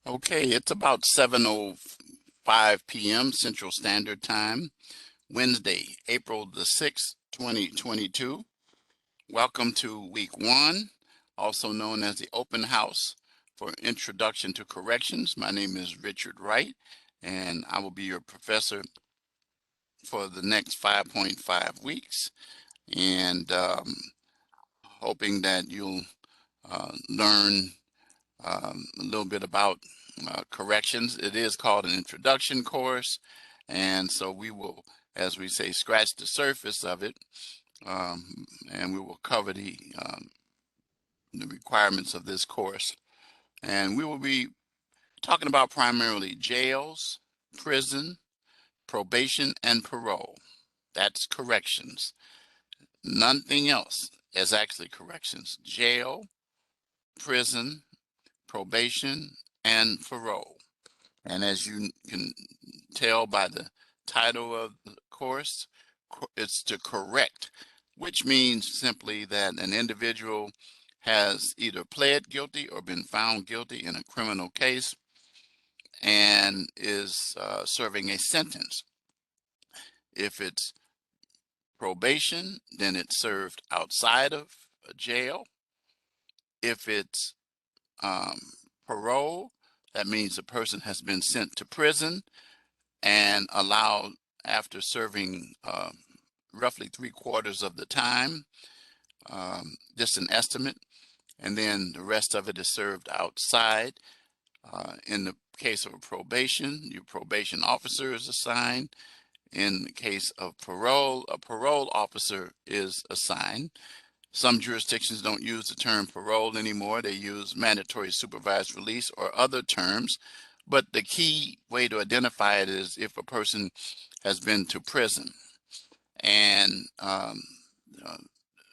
Okay, it's about 7:05 p.m. Central Standard Time, Wednesday, April the 6th, 2022. Welcome to week one, also known as the open house for Introduction to Corrections. My name is Richard Wright, and I will be your professor for the next 5.5 weeks, and hoping that you'll learn a little bit about corrections. It is called an introduction course, and so we will, as we say, scratch the surface of it, and we will cover the requirements of this course. And we will be talking about primarily jails, prison, probation, and parole. That's corrections. Nothing else is actually corrections. Jail, prison, probation, and parole. And as you can tell by the title of the course, it's to correct, which means simply that an individual has either pled guilty or been found guilty in a criminal case and is serving a sentence. If it's probation, then it's served outside of a jail. If it's parole, that means the person has been sent to prison and allowed after serving roughly 3/4 of the time, just an estimate, and then the rest of it is served outside. In the case of probation, your probation officer is assigned. In the case of parole, a parole officer is assigned. Some jurisdictions don't use the term parole anymore. They use mandatory supervised release or other terms. But the key way to identify it is if a person has been to prison. And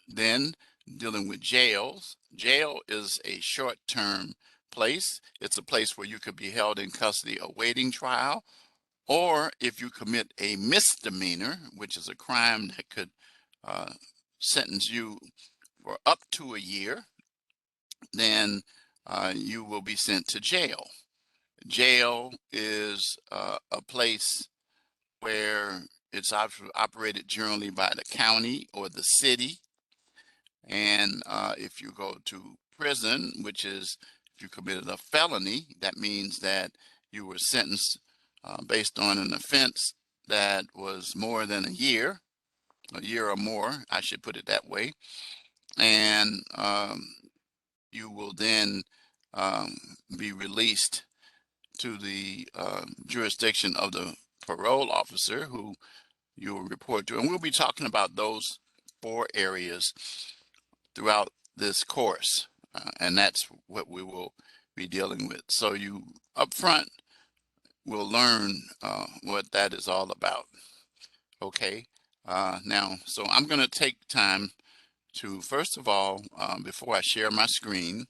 then dealing with jails. Jail is a short-term place. It's a place where you could be held in custody awaiting trial, or if you commit a misdemeanor, which is a crime that could sentence you for up to a year, then you will be sent to jail. Jail is a place where it's operated generally by the county or the city. And if you go to prison, which is if you committed a felony, that means that you were sentenced based on an offense that was more than a year or more, I should put it that way. And you will then be released to the jurisdiction of the parole officer who you will report to. And we'll be talking about those 4 areas throughout this course. And that's what we will be dealing with. So you up front will learn what that is all about. Okay. Now, so I'm going to take time to, first of all, before I share my screen,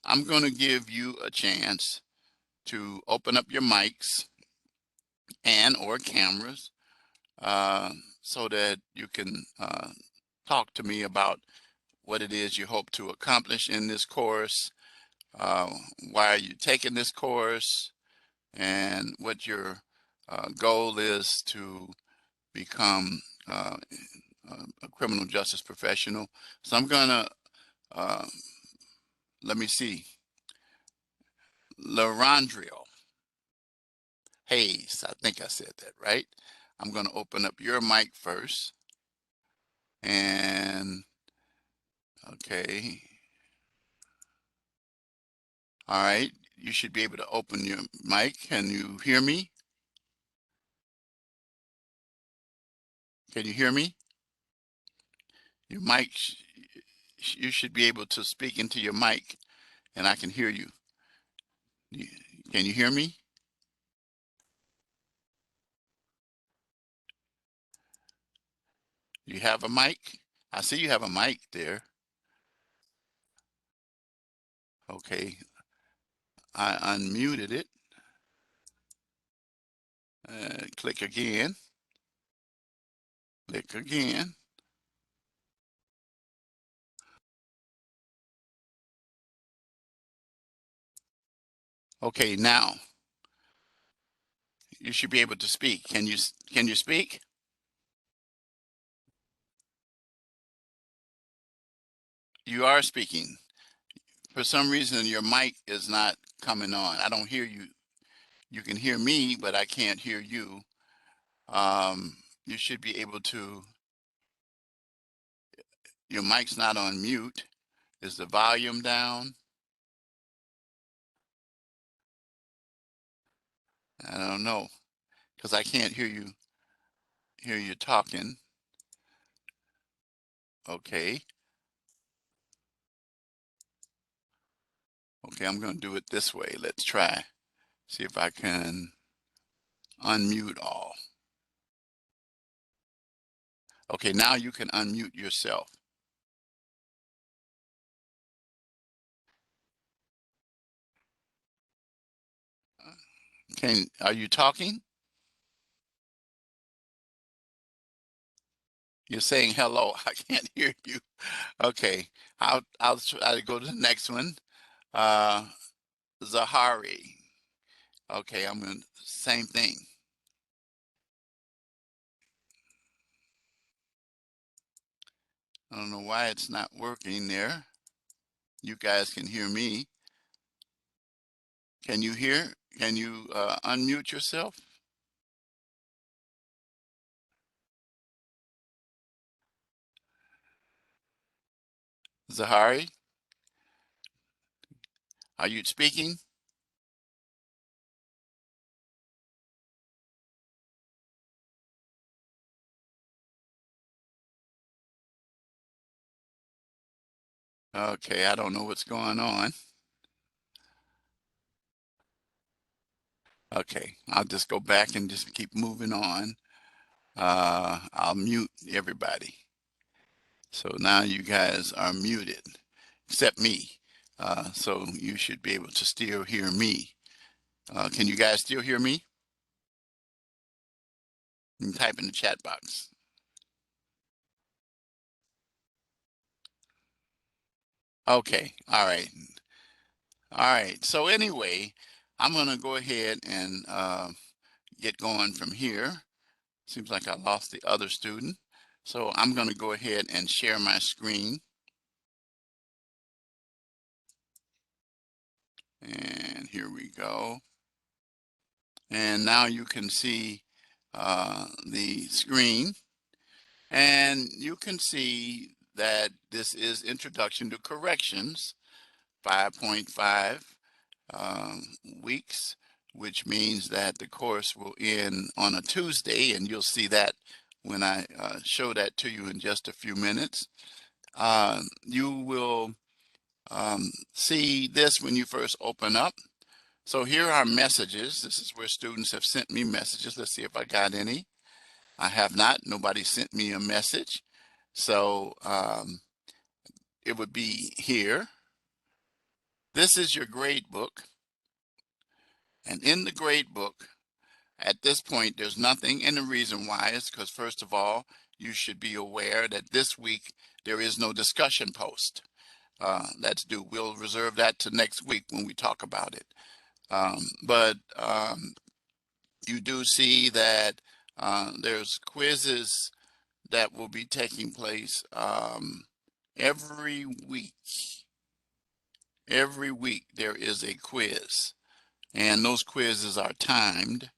I'm going to give you a chance to open up your mics and or cameras so that you can talk to me about what it is you hope to accomplish in this course, why are you taking this course, and what your goal is to become a criminal justice professional. So I'm gonna, let me see, LaRondrio Hayes, I think I said that right. I'm gonna open up your mic first. And okay. All right, you should be able to open your mic. Can you hear me? Can you hear me? Your mic, you should be able to speak into your mic and I can hear you. Can you hear me? You have a mic? I see you have a mic there. Okay, I unmuted it. Click again. Click again. Okay, now you should be able to speak. Can you speak? You are speaking. For some reason, your mic is not coming on. I don't hear you. You can hear me, but I can't hear you. You should be able to. Your mic's not on mute. Is the volume down? I don't know because I can't hear you talking. Okay. Okay, I'm going to do it this way. Let's try. See if I can unmute all. Okay, now you can unmute yourself. Are you talking? You're saying hello. I can't hear you. Okay, I'll try to go to the next one. Uh, Zahari. Okay, I'm going to same thing. I don't know why it's not working there. You guys can hear me. Can you hear? Can you unmute yourself? Zahari, are you speaking? Okay, I don't know what's going on. Okay, I'll just go back and just keep moving on. I'll mute everybody. So now you guys are muted, except me. So you should be able to still hear me. Can you guys still hear me? You can type in the chat box. Okay, all right. All right, so anyway, I'm gonna go ahead and get going from here. Seems like I lost the other student. So I'm gonna go ahead and share my screen. And here we go. And now you can see the screen. And you can see that this is Introduction to Corrections, 5.5 weeks, which means that the course will end on a Tuesday, and you'll see that when I show that to you in just a few minutes. You will see this when you first open up. So here are messages. This is where students have sent me messages. Let's see if I got any. I have not. Nobody sent me a message. So it would be here. This is your grade book. And in the grade book, at this point, there's nothing. And the reason why is because, first of all, you should be aware that this week there is no discussion post. That's due. We'll reserve that to next week when we talk about it. But you do see that there's quizzes that will be taking place every week. Every week there is a quiz, and those quizzes are timed.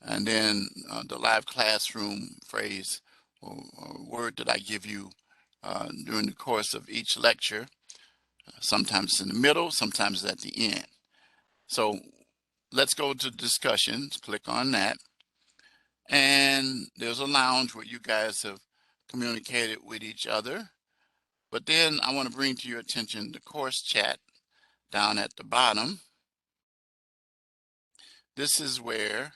And then the live classroom phrase or word that I give you during the course of each lecture, sometimes in the middle, sometimes at the end. So let's go to discussions, click on that. And there's a lounge where you guys have communicated with each other. But then I want to bring to your attention the course chat down at the bottom. This is where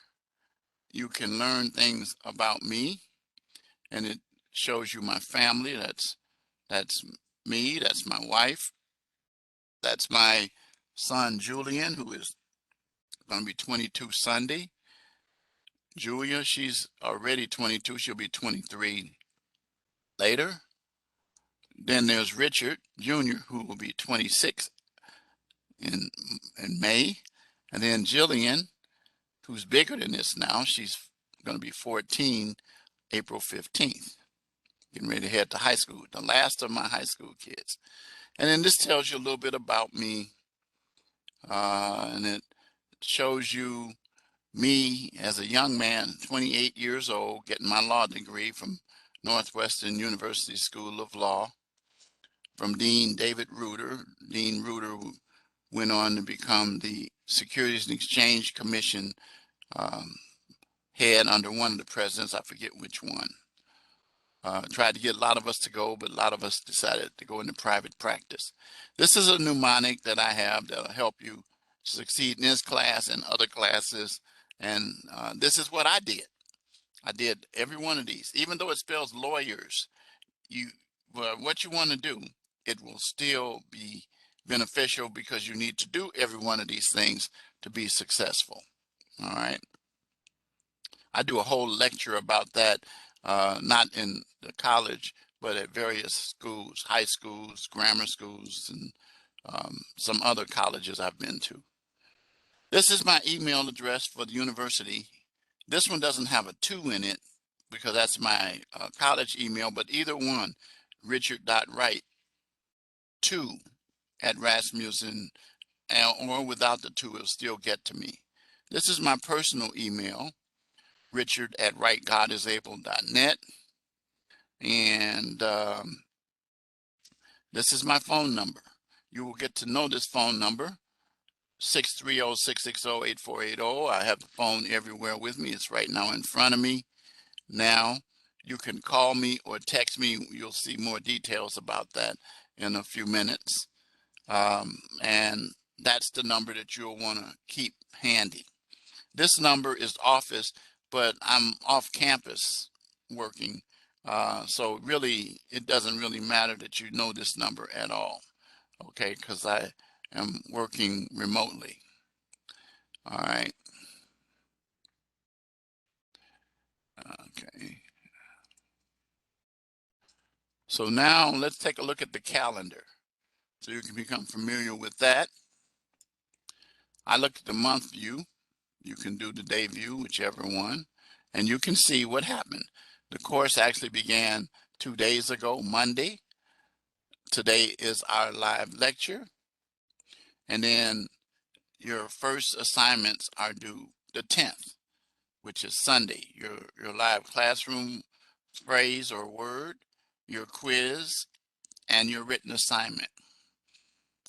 you can learn things about me, and it shows you my family. That's me, that's my wife, that's my son Julian, who is going to be 22 Sunday. Julia, she's already 22, she'll be 23 later. Then there's Richard Jr., who will be 26 in May. And then Jillian, who's bigger than this now, she's going to be 14 April 15th, getting ready to head to high school, the last of my high school kids. And then this tells you a little bit about me, and it shows you me as a young man, 28 years old, getting my law degree from Northwestern University School of Law from Dean David Reuter. Dean Reuter went on to become the Securities and Exchange Commission head under one of the presidents. I forget which one. Tried to get a lot of us to go, but a lot of us decided to go into private practice. This is a mnemonic that I have that'll help you succeed in this class and other classes. And this is what I did. I did every one of these, even though it spells lawyers. What you want to do, it will still be beneficial because you need to do every one of these things to be successful. All right. I do a whole lecture about that, not in the college, but at various schools, high schools, grammar schools, and some other colleges I've been to. This is my email address for the university. This one doesn't have a 2 in it because that's my college email, but either one, richard.wright2@Rasmussen, or without the 2, it'll still get to me. This is my personal email, richard@wrightgodisable.net. And this is my phone number. You will get to know this phone number, 630-660-8480. I have the phone everywhere with me. It's right now in front of me. Now, you can call me or text me. You'll see more details about that in a few minutes. And that's the number that you'll want to keep handy. This number is office, but I'm off campus working. So really, it doesn't really matter that you know this number at all, okay, because I am working remotely. All right. Okay. So now let's take a look at the calendar so you can become familiar with that. I look at the month view. You can do the day view, whichever one, and you can see what happened. The course actually began 2 days ago, Monday. Today is our live lecture. And then your first assignments are due the 10th, which is Sunday. Your live classroom phrase or word, your quiz, and your written assignment.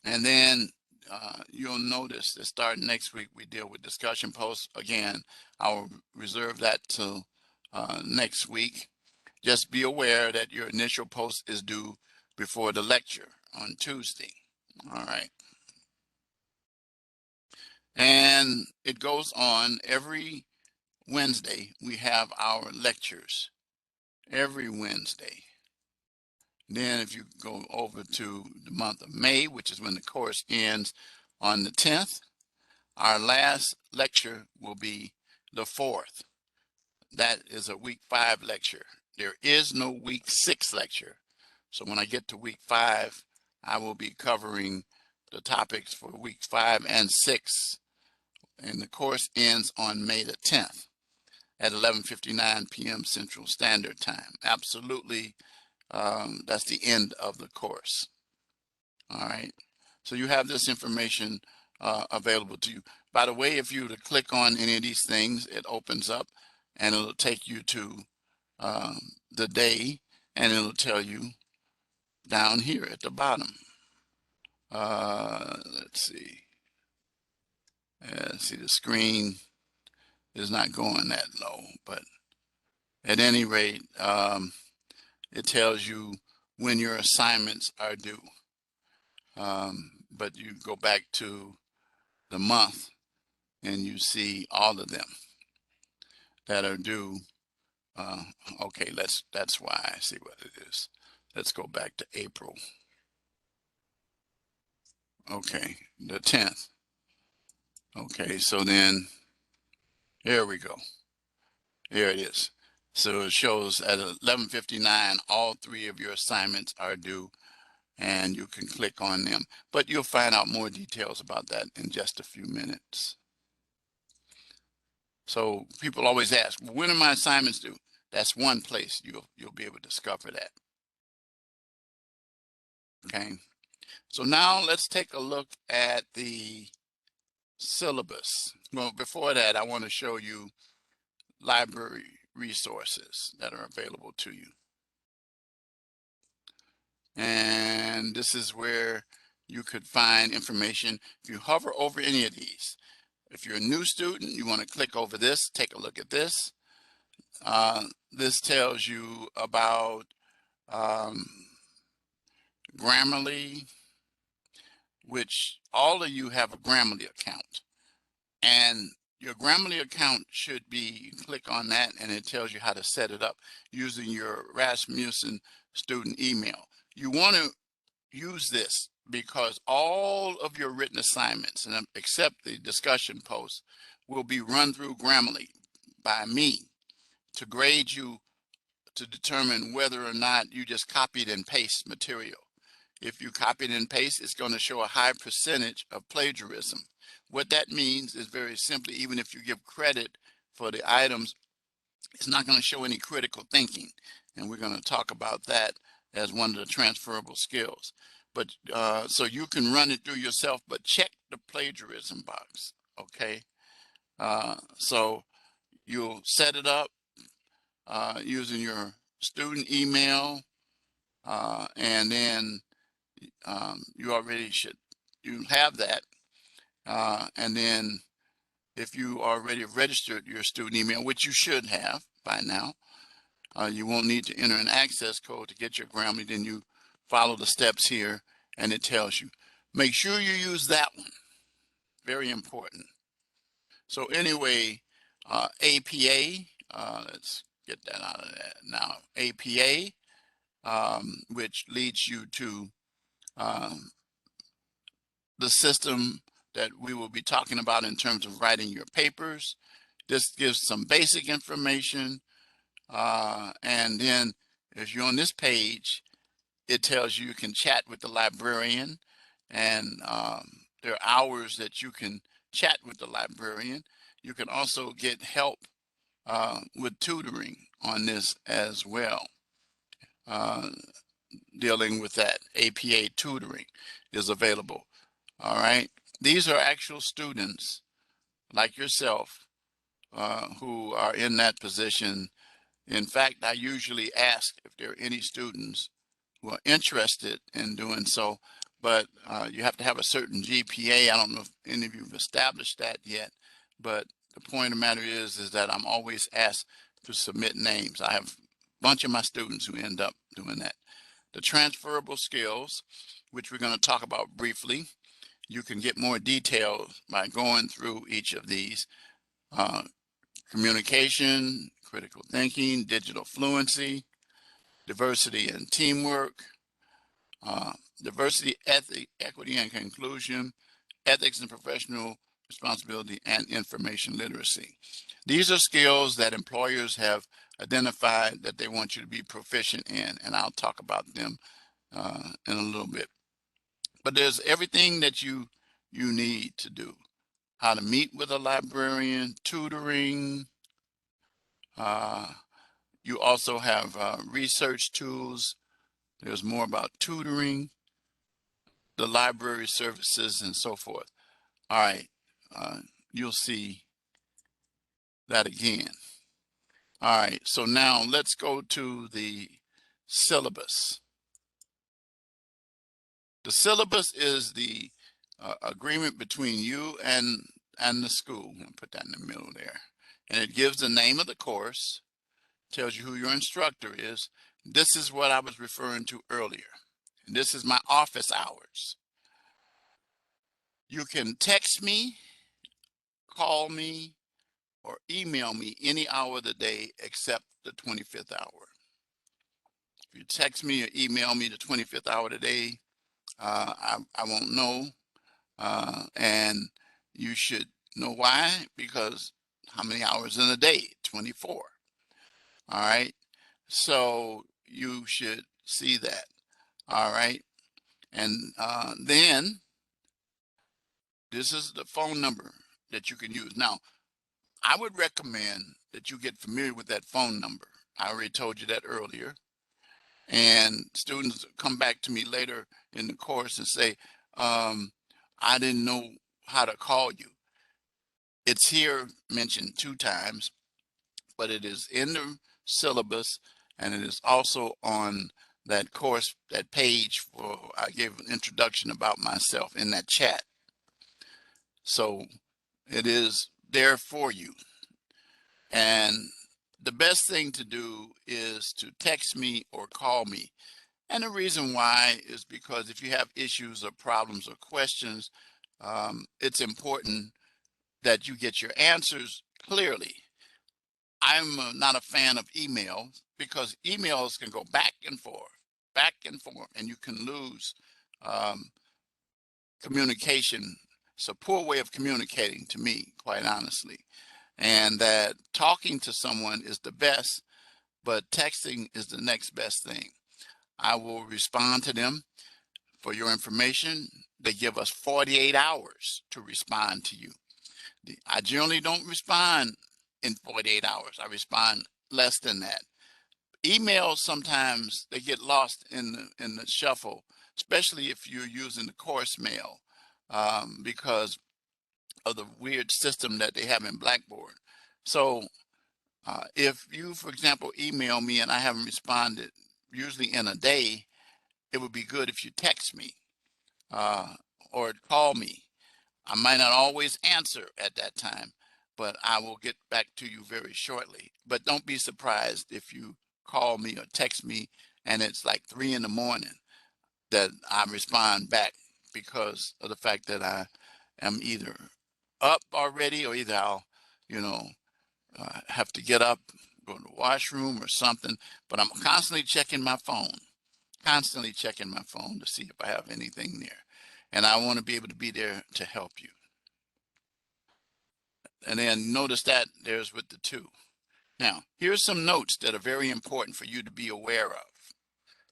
And then you'll notice that starting next week, we deal with discussion posts. Again, I'll reserve that till next week. Just be aware that your initial post is due before the lecture on Tuesday. All right. And it goes on every Wednesday. We have our lectures every Wednesday. Then if you go over to the month of May, which is when the course ends on the 10th, our last lecture will be the 4th. That is a week 5 lecture. There is no week 6 lecture. So when I get to week 5, I will be covering the topics for week 5 and 6. And the course ends on May the 10th at 11:59 p.m. Central Standard Time. Absolutely, that's the end of the course. All right. So you have this information available to you. By the way, if you were to click on any of these things, it opens up and it'll take you to the day, and it'll tell you down here at the bottom. Let's see. See, the screen is not going that low, but at any rate, it tells you when your assignments are due. But you go back to the month and you see all of them that are due. Okay, that's why I see what it is. Let's go back to April. Okay, the 10th. Okay, so then here we go. Here it is. So it shows at 11:59, all 3 of your assignments are due, and you can click on them. But you'll find out more details about that in just a few minutes. So people always ask, when are my assignments due? That's one place you'll be able to discover that. Okay. So now let's take a look at the syllabus. Well, before that, I want to show you library resources that are available to you. And this is where you could find information. If you hover over any of these, if you're a new student, you want to click over this, take a look at this. This tells you about Grammarly, which all of you have a Grammarly account. And your Grammarly account should be, you click on that and it tells you how to set it up using your Rasmussen student email. You want to use this because all of your written assignments, and except the discussion posts, will be run through Grammarly by me to grade you to determine whether or not you just copied and paste material. If you copied and paste, it's going to show a high percentage of plagiarism. What that means is very simply, even if you give credit for the items, it's not going to show any critical thinking. And we're going to talk about that as one of the transferable skills. But so you can run it through yourself, but check the plagiarism box, okay? So you'll set it up using your student email, and then you already you have that. And then if you already registered your student email, which you should have by now, you won't need to enter an access code to get your Grammarly. Then you follow the steps here and it tells you. Make sure you use that one. Very important. So anyway, APA, let's get that out of that now. APA, which leads you to the system that we will be talking about in terms of writing your papers. This gives some basic information. And then if you're on this page, it tells you can chat with the librarian, and there are hours that you can chat with the librarian. You can also get help with tutoring on this as well. Dealing with that APA tutoring is available. All right. These are actual students like yourself who are in that position. In fact, I usually ask if there are any students who are interested in doing so, but you have to have a certain GPA. I don't know if any of you have established that yet, but the point of the matter is that I'm always asked to submit names. I have a bunch of my students who end up doing that. The transferable skills, which we're going to talk about briefly. You can get more details by going through each of these. Communication, critical thinking, digital fluency, diversity and teamwork, diversity, equity and inclusion, ethics and professional responsibility, and information literacy. These are skills that employers have identified that they want you to be proficient in, and I'll talk about them in a little bit. But there's everything that you need to do. How to meet with a librarian, tutoring. You also have research tools. There's more about tutoring, the library services, and so forth. All right, you'll see that again. All right, so now let's go to the syllabus. The syllabus is the agreement between you and the school. I'm gonna put that in the middle there. And it gives the name of the course, tells you who your instructor is. This is what I was referring to earlier. And this is my office hours. You can text me, call me, or email me any hour of the day except the 25th hour. If you text me or email me the 25th hour of the day, I won't know. And you should know why, because how many hours in a day? 24. All right. So you should see that. All right. And then this is the phone number that you can use. Now, I would recommend that you get familiar with that phone number. I already told you that earlier. And students come back to me later in the course and say, I didn't know how to call you. It's here mentioned 2 times, but it is in the syllabus, and it is also on that course, that page for I gave an introduction about myself in that chat. So it is there for you. And the best thing to do is to text me or call me. And the reason why is because if you have issues or problems or questions, it's important that you get your answers clearly. I'm not a fan of email because emails can go back and forth, and you can lose communication. It's a poor way of communicating to me, quite honestly. And that talking to someone is the best, but texting is the next best thing. I will respond to them. For your information, they give us 48 hours to respond to you. I generally don't respond in 48 hours. I respond less than that. Emails, sometimes they get lost in the shuffle, especially if you're using the course mail, because of the weird system that they have in Blackboard. So if you, for example, email me and I haven't responded, usually in a day, it would be good if you text me or call me. I might not always answer at that time, but I will get back to you very shortly. But don't be surprised if you call me or text me and it's like 3 in the morning that I respond back, because of the fact that I am either up already, or either I'll, you know, have to get up, go to the washroom or something. But I'm constantly checking my phone to see if I have anything there. And I want to be able to be there to help you. And then notice that there's with the 2. Now, here's some notes that are very important for you to be aware of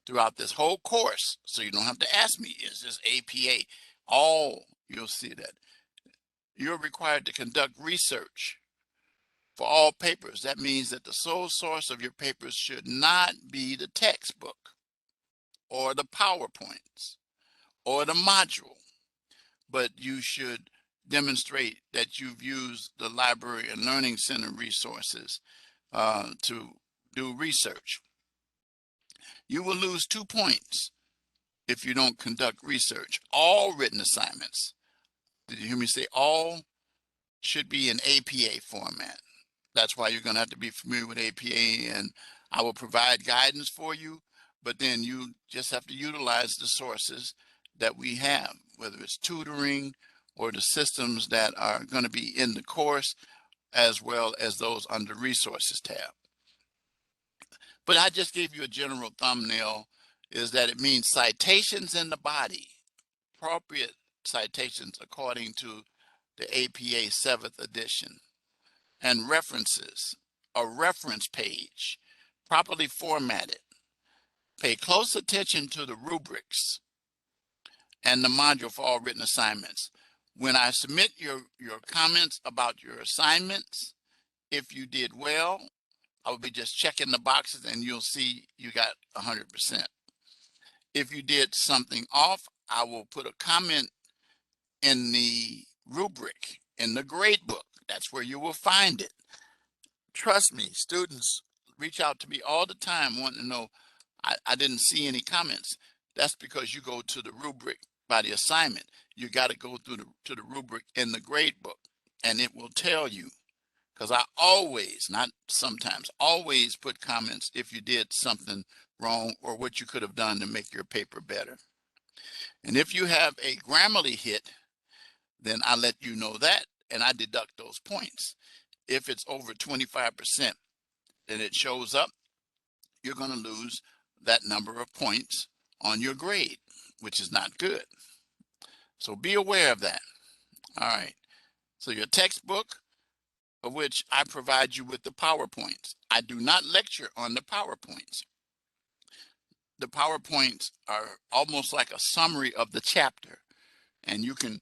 throughout this whole course. So you don't have to ask me, is this APA? You'll see that. You're required to conduct research for all papers. That means that the sole source of your papers should not be the textbook or the PowerPoints or the module, but you should demonstrate that you've used the library and learning center resources to do research. You will lose 2 points if you don't conduct research. All written assignments, did you hear me say all, should be in APA format. That's why you're going to have to be familiar with APA, and I will provide guidance for you, but then you just have to utilize the sources that we have, whether it's tutoring or the systems that are going to be in the course, as well as those under resources tab. But I just gave you a general thumbnail, is that it means citations in the body, appropriate citations according to the APA 7th edition, and references, a reference page, properly formatted. Pay close attention to the rubrics and the module for all written assignments. When I submit your comments about your assignments, if you did well, I will be just checking the boxes and you'll see you got 100%. If you did something off, I will put a comment in the rubric, in the grade book. That's where you will find it. Trust me, students reach out to me all the time wanting to know, I didn't see any comments. That's because you go to the rubric by the assignment. You got to go through to the rubric in the grade book, and it will tell you. Because I always, not sometimes, always put comments if you did something wrong or what you could have done to make your paper better. And if you have a Grammarly hit, then I let you know that, and I deduct those points. If it's over 25%, then it shows up, you're going to lose that number of points on your grade, which is not good. So be aware of that. All right. So your textbook, of which I provide you with the PowerPoints. I do not lecture on the PowerPoints. The PowerPoints are almost like a summary of the chapter, and you can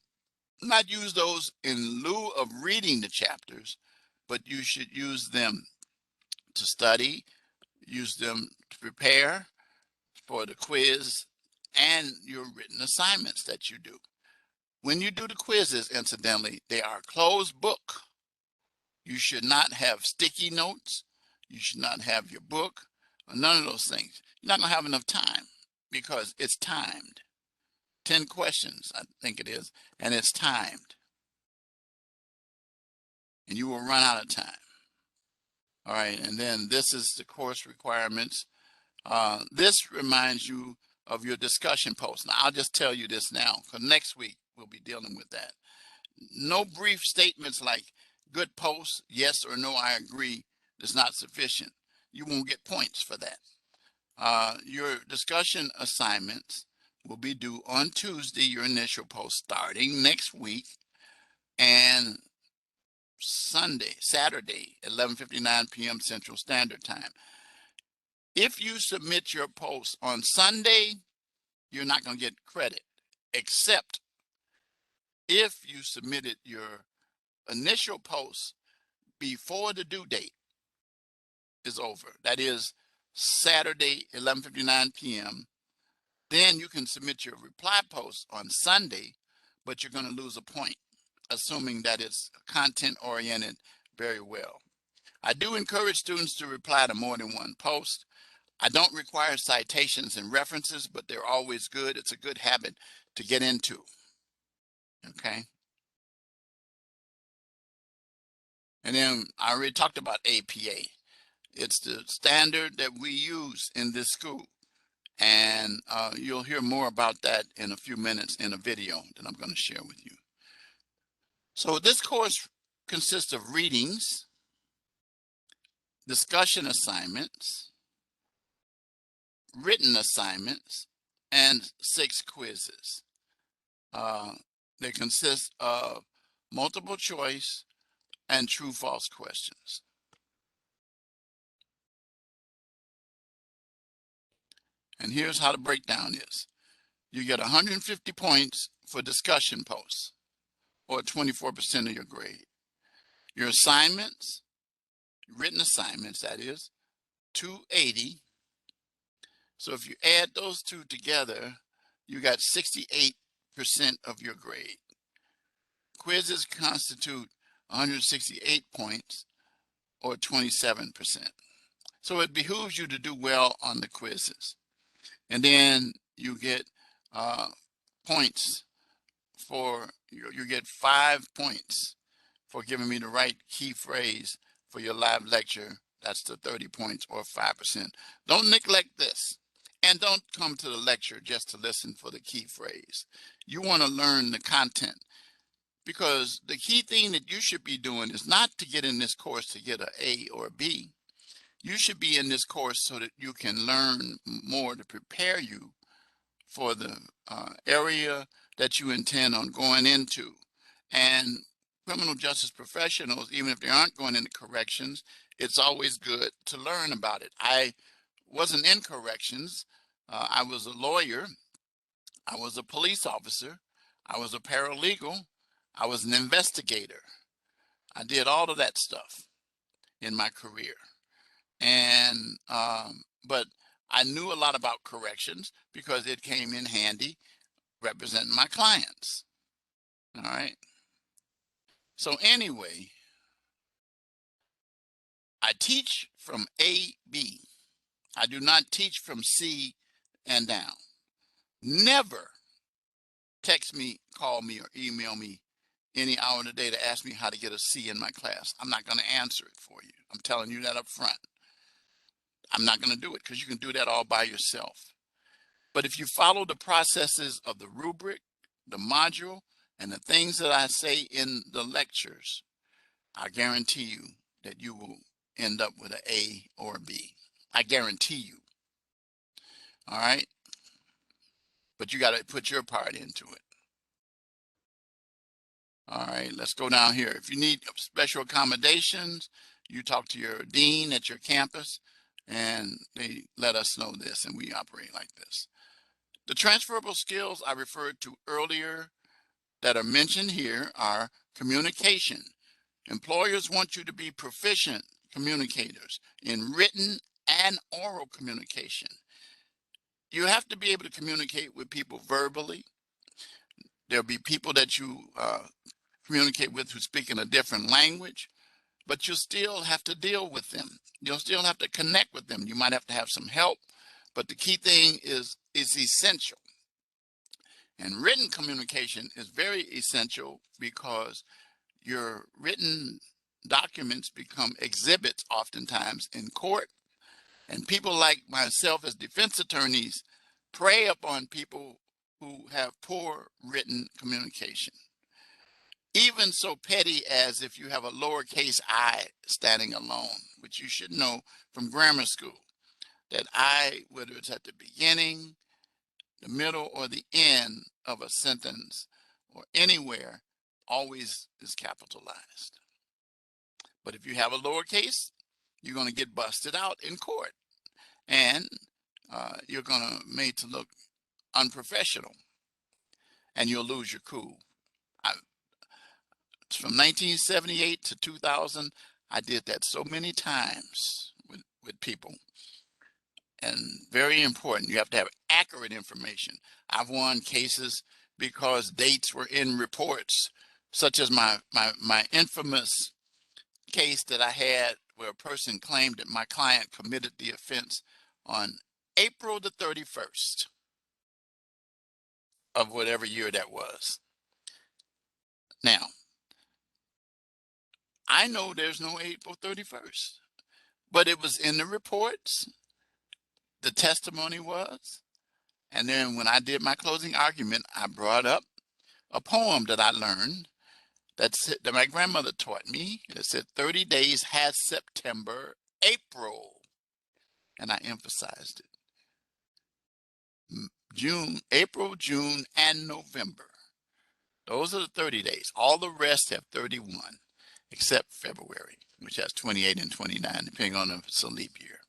not use those in lieu of reading the chapters, but you should use them to study, use them to prepare for the quiz and your written assignments that you do. When you do the quizzes, incidentally, they are closed book. You should not have sticky notes. You should not have your book, or none of those things. You're not going to have enough time because it's timed. 10 questions, I think it is, and it's timed. And you will run out of time. All right, and then this is the course requirements. This reminds you of your discussion post. Now, I'll just tell you this now, because next week we'll be dealing with that. No brief statements like good post, yes or no, I agree, is not sufficient. You won't get points for that. Your discussion assignments will be due on Tuesday, your initial post starting next week, and Saturday, 11:59 p.m. Central Standard Time. If you submit your post on Sunday, you're not going to get credit, except if you submitted your initial post before the due date is over. That is Saturday, 11:59 p.m. Then you can submit your reply post on Sunday, but you're going to lose a point, assuming that it's content oriented very well. I do encourage students to reply to more than one post. I don't require citations and references, but they're always good. It's a good habit to get into. Okay. And then I already talked about APA. It's the standard that we use in this school. And you'll hear more about that in a few minutes in a video that I'm going to share with you. So this course consists of readings, discussion assignments, written assignments, and 6 quizzes. They consist of multiple choice and true-false questions. And here's how the breakdown is. You get 150 points for discussion posts, or 24% of your grade. Your assignments, written assignments, that is, 280. So if you add those two together, you got 68% of your grade. Quizzes constitute 168 points, or 27%. So it behooves you to do well on the quizzes. And then you get points for, you get 5 points for giving me the right key phrase for your live lecture. That's the 30 points, or 5%. Don't neglect this. And don't come to the lecture just to listen for the key phrase. You want to learn the content, because the key thing that you should be doing is not to get in this course to get an A or a B. You should be in this course so that you can learn more to prepare you for the area that you intend on going into. And criminal justice professionals, even if they aren't going into corrections, it's always good to learn about it. I wasn't in corrections. I was a lawyer. I was a police officer. I was a paralegal. I was an investigator. I did all of that stuff in my career. And but I knew a lot about corrections because it came in handy representing my clients. All right. So anyway, I teach from A, B. I do not teach from C and down. Never text me, call me, or email me any hour of the day to ask me how to get a C in my class. I'm not going to answer it for you. I'm telling you that up front. I'm not going to do it, because you can do that all by yourself. But if you follow the processes of the rubric, the module, and the things that I say in the lectures, I guarantee you that you will end up with an A or a B. I guarantee you. All right? But you got to put your part into it. All right, let's go down here. If you need special accommodations, you talk to your dean at your campus, and they let us know this, and we operate like this. The transferable skills I referred to earlier that are mentioned here are communication. Employers want you to be proficient communicators in written and oral communication. You have to be able to communicate with people verbally. There'll be people that you communicate with who speak in a different language, but you still have to deal with them. You'll still have to connect with them. You might have to have some help, but the key thing is essential. And written communication is very essential because your written documents become exhibits oftentimes in court. And people like myself as defense attorneys prey upon people who have poor written communication. Even so petty as if you have a lowercase I standing alone, which you should know from grammar school, that I, whether it's at the beginning, the middle, or the end of a sentence or anywhere, always is capitalized. But if you have a lowercase, you're going to get busted out in court, and you're going to made to look unprofessional, and you'll lose your cool. From 1978 to 2000, I did that so many times with people. And very important, you have to have accurate information. I've won cases because dates were in reports, such as my infamous case that I had where a person claimed that my client committed the offense on April the 31st of whatever year that was. Now, I know there's no April 31st, but it was in the reports. The testimony was. And then when I did my closing argument, I brought up a poem that I learned that my grandmother taught me. It said 30 days has September, April. And I emphasized it. June, April, June, and November. Those are the 30 days. All the rest have 31, except February, which has 28 and 29, depending on if it's a leap year.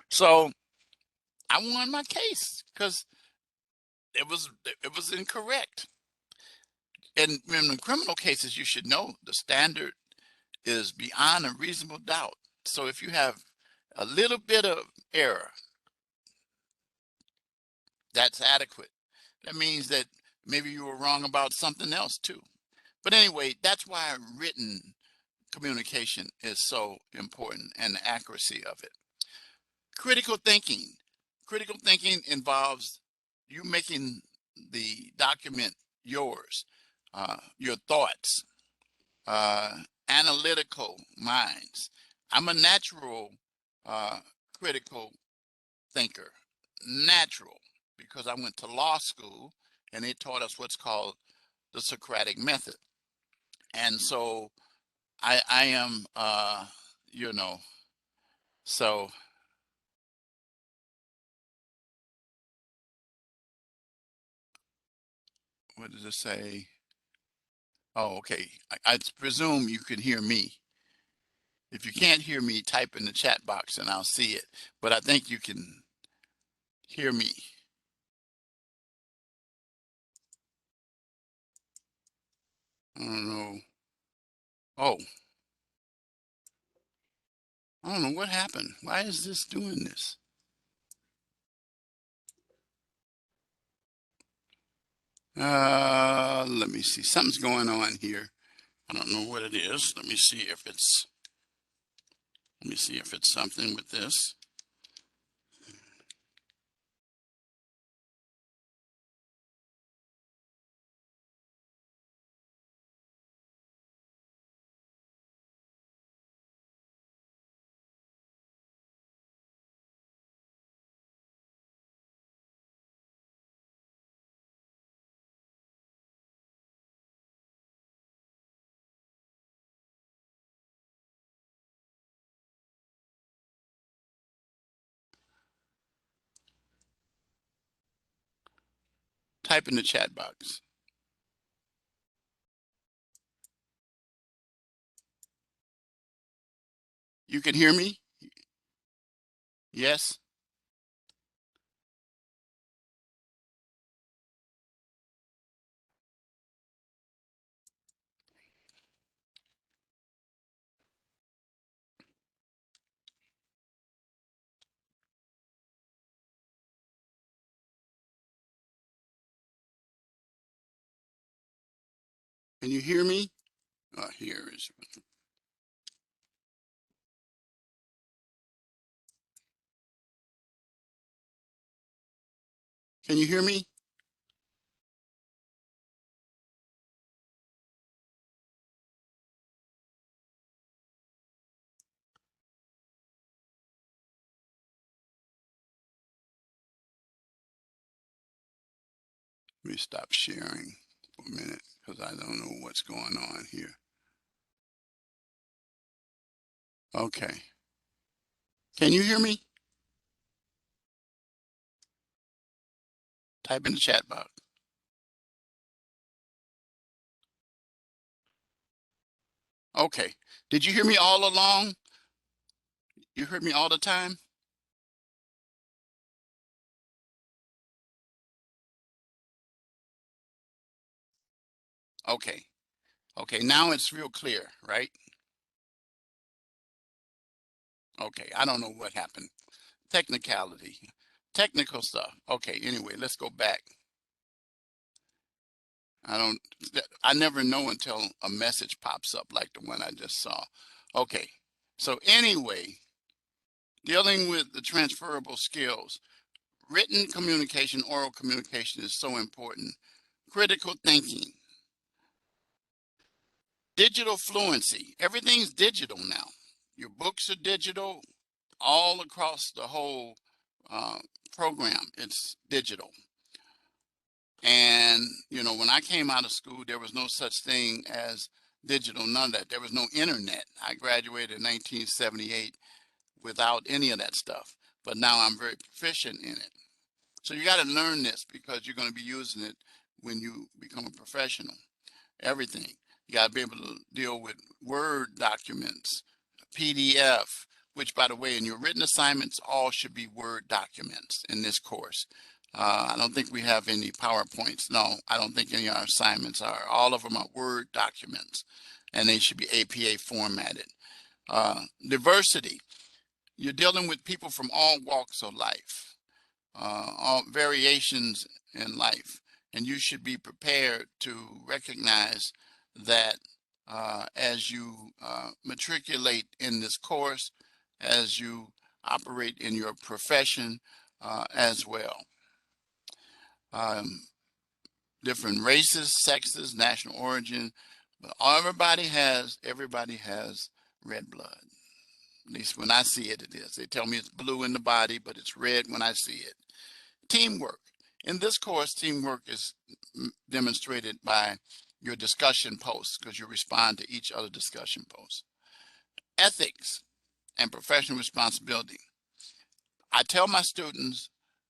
So I won my case because it was incorrect. And in the criminal cases, you should know the standard is beyond a reasonable doubt. So if you have a little bit of error, that's adequate. That means that maybe you were wrong about something else too. But anyway, that's why written communication is so important, and the accuracy of it. Critical thinking. Critical thinking involves you making the document yours, your thoughts, analytical minds. I'm a natural critical thinker, natural, because I went to law school and they taught us what's called the Socratic method. And so I am, you know, so what does it say? Oh, okay. I presume you can hear me. If you can't hear me, type in the chat box and I'll see it. But I think you can hear me. I don't know. Oh, I don't know what happened. Why is this doing this? Let me see. Something's going on here. I don't know what it is. Let me see if it's something with this. Type in the chat box. You can hear me? Yes? Can you hear me? Here is. Can you hear me? Let me stop sharing for a minute because I don't know what's going on here. Okay. Can you hear me? Type in the chat box. Okay. Did you hear me all along? You heard me all the time? Okay. Okay. Now it's real clear, right? Okay. I don't know what happened. Technicality, technical stuff. Okay. Anyway, let's go back. I never know until a message pops up like the one I just saw. Okay. So anyway, dealing with the transferable skills, written communication, oral communication is so important. Critical thinking, digital fluency. Everything's digital now. Your books are digital all across the whole program. It's digital. And, you know, when I came out of school, there was no such thing as digital, none of that. There was no internet. I graduated in 1978 without any of that stuff. But now I'm very proficient in it. So you got to learn this because you're going to be using it when you become a professional. Everything. You got to be able to deal with Word documents, PDF, which, by the way, in your written assignments, all should be Word documents in this course. I don't think we have any PowerPoints. No, I don't think any of our assignments are. All of them are Word documents, and they should be APA formatted. Diversity. You're dealing with people from all walks of life, all variations in life, and you should be prepared to recognize that as you matriculate in this course, as you operate in your profession as well. Different races, sexes, national origin, but everybody has red blood. At least when I see it, it is. They tell me it's blue in the body, but it's red when I see it. Teamwork. In this course, teamwork is demonstrated by your discussion posts because you respond to each other discussion posts. Ethics and professional responsibility. I tell my students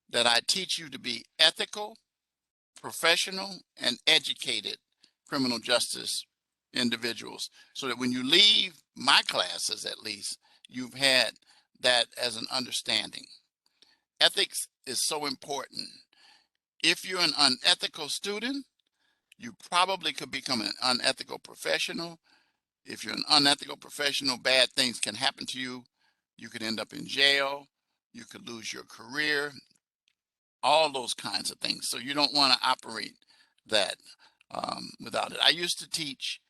that I teach you to be ethical, professional, and educated criminal justice individuals so that when you leave my classes, at least, you've had that as an understanding. Ethics is so important. If you're an unethical student, you probably could become an unethical professional. If you're an unethical professional, bad things can happen to you. You could end up in jail. You could lose your career, all those kinds of things. So you don't want to operate that without it. I used to teach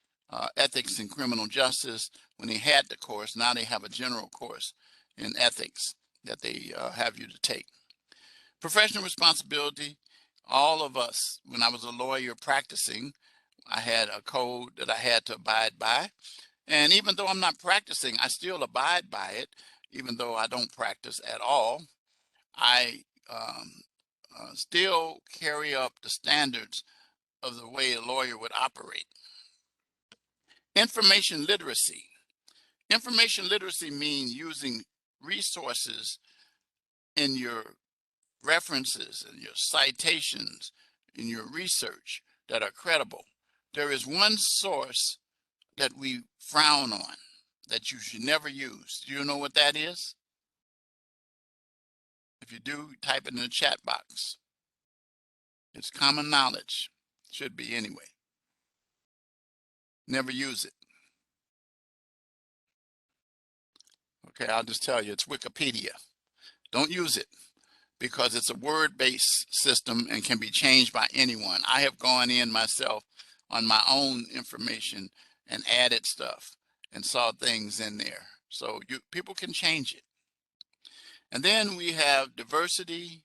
ethics in criminal justice when they had the course. Now they have a general course in ethics that they have you to take. Professional responsibility. All of us, when I was a lawyer practicing, I had a code that I had to abide by. And even though I'm not practicing, I still abide by it. Even though I don't practice at all, I still carry up the standards of the way a lawyer would operate. Information literacy. Information literacy means using resources in your references and your citations in your research that are credible. There is one source that we frown on that you should never use. Do you know what that is? If you do, type it in the chat box. It's common knowledge. Should be anyway. Never use it. Okay, I'll just tell you, it's Wikipedia. Don't use it because it's a word-based system and can be changed by anyone. I have gone in myself on my own information and added stuff and saw things in there. So people can change it. And then we have diversity,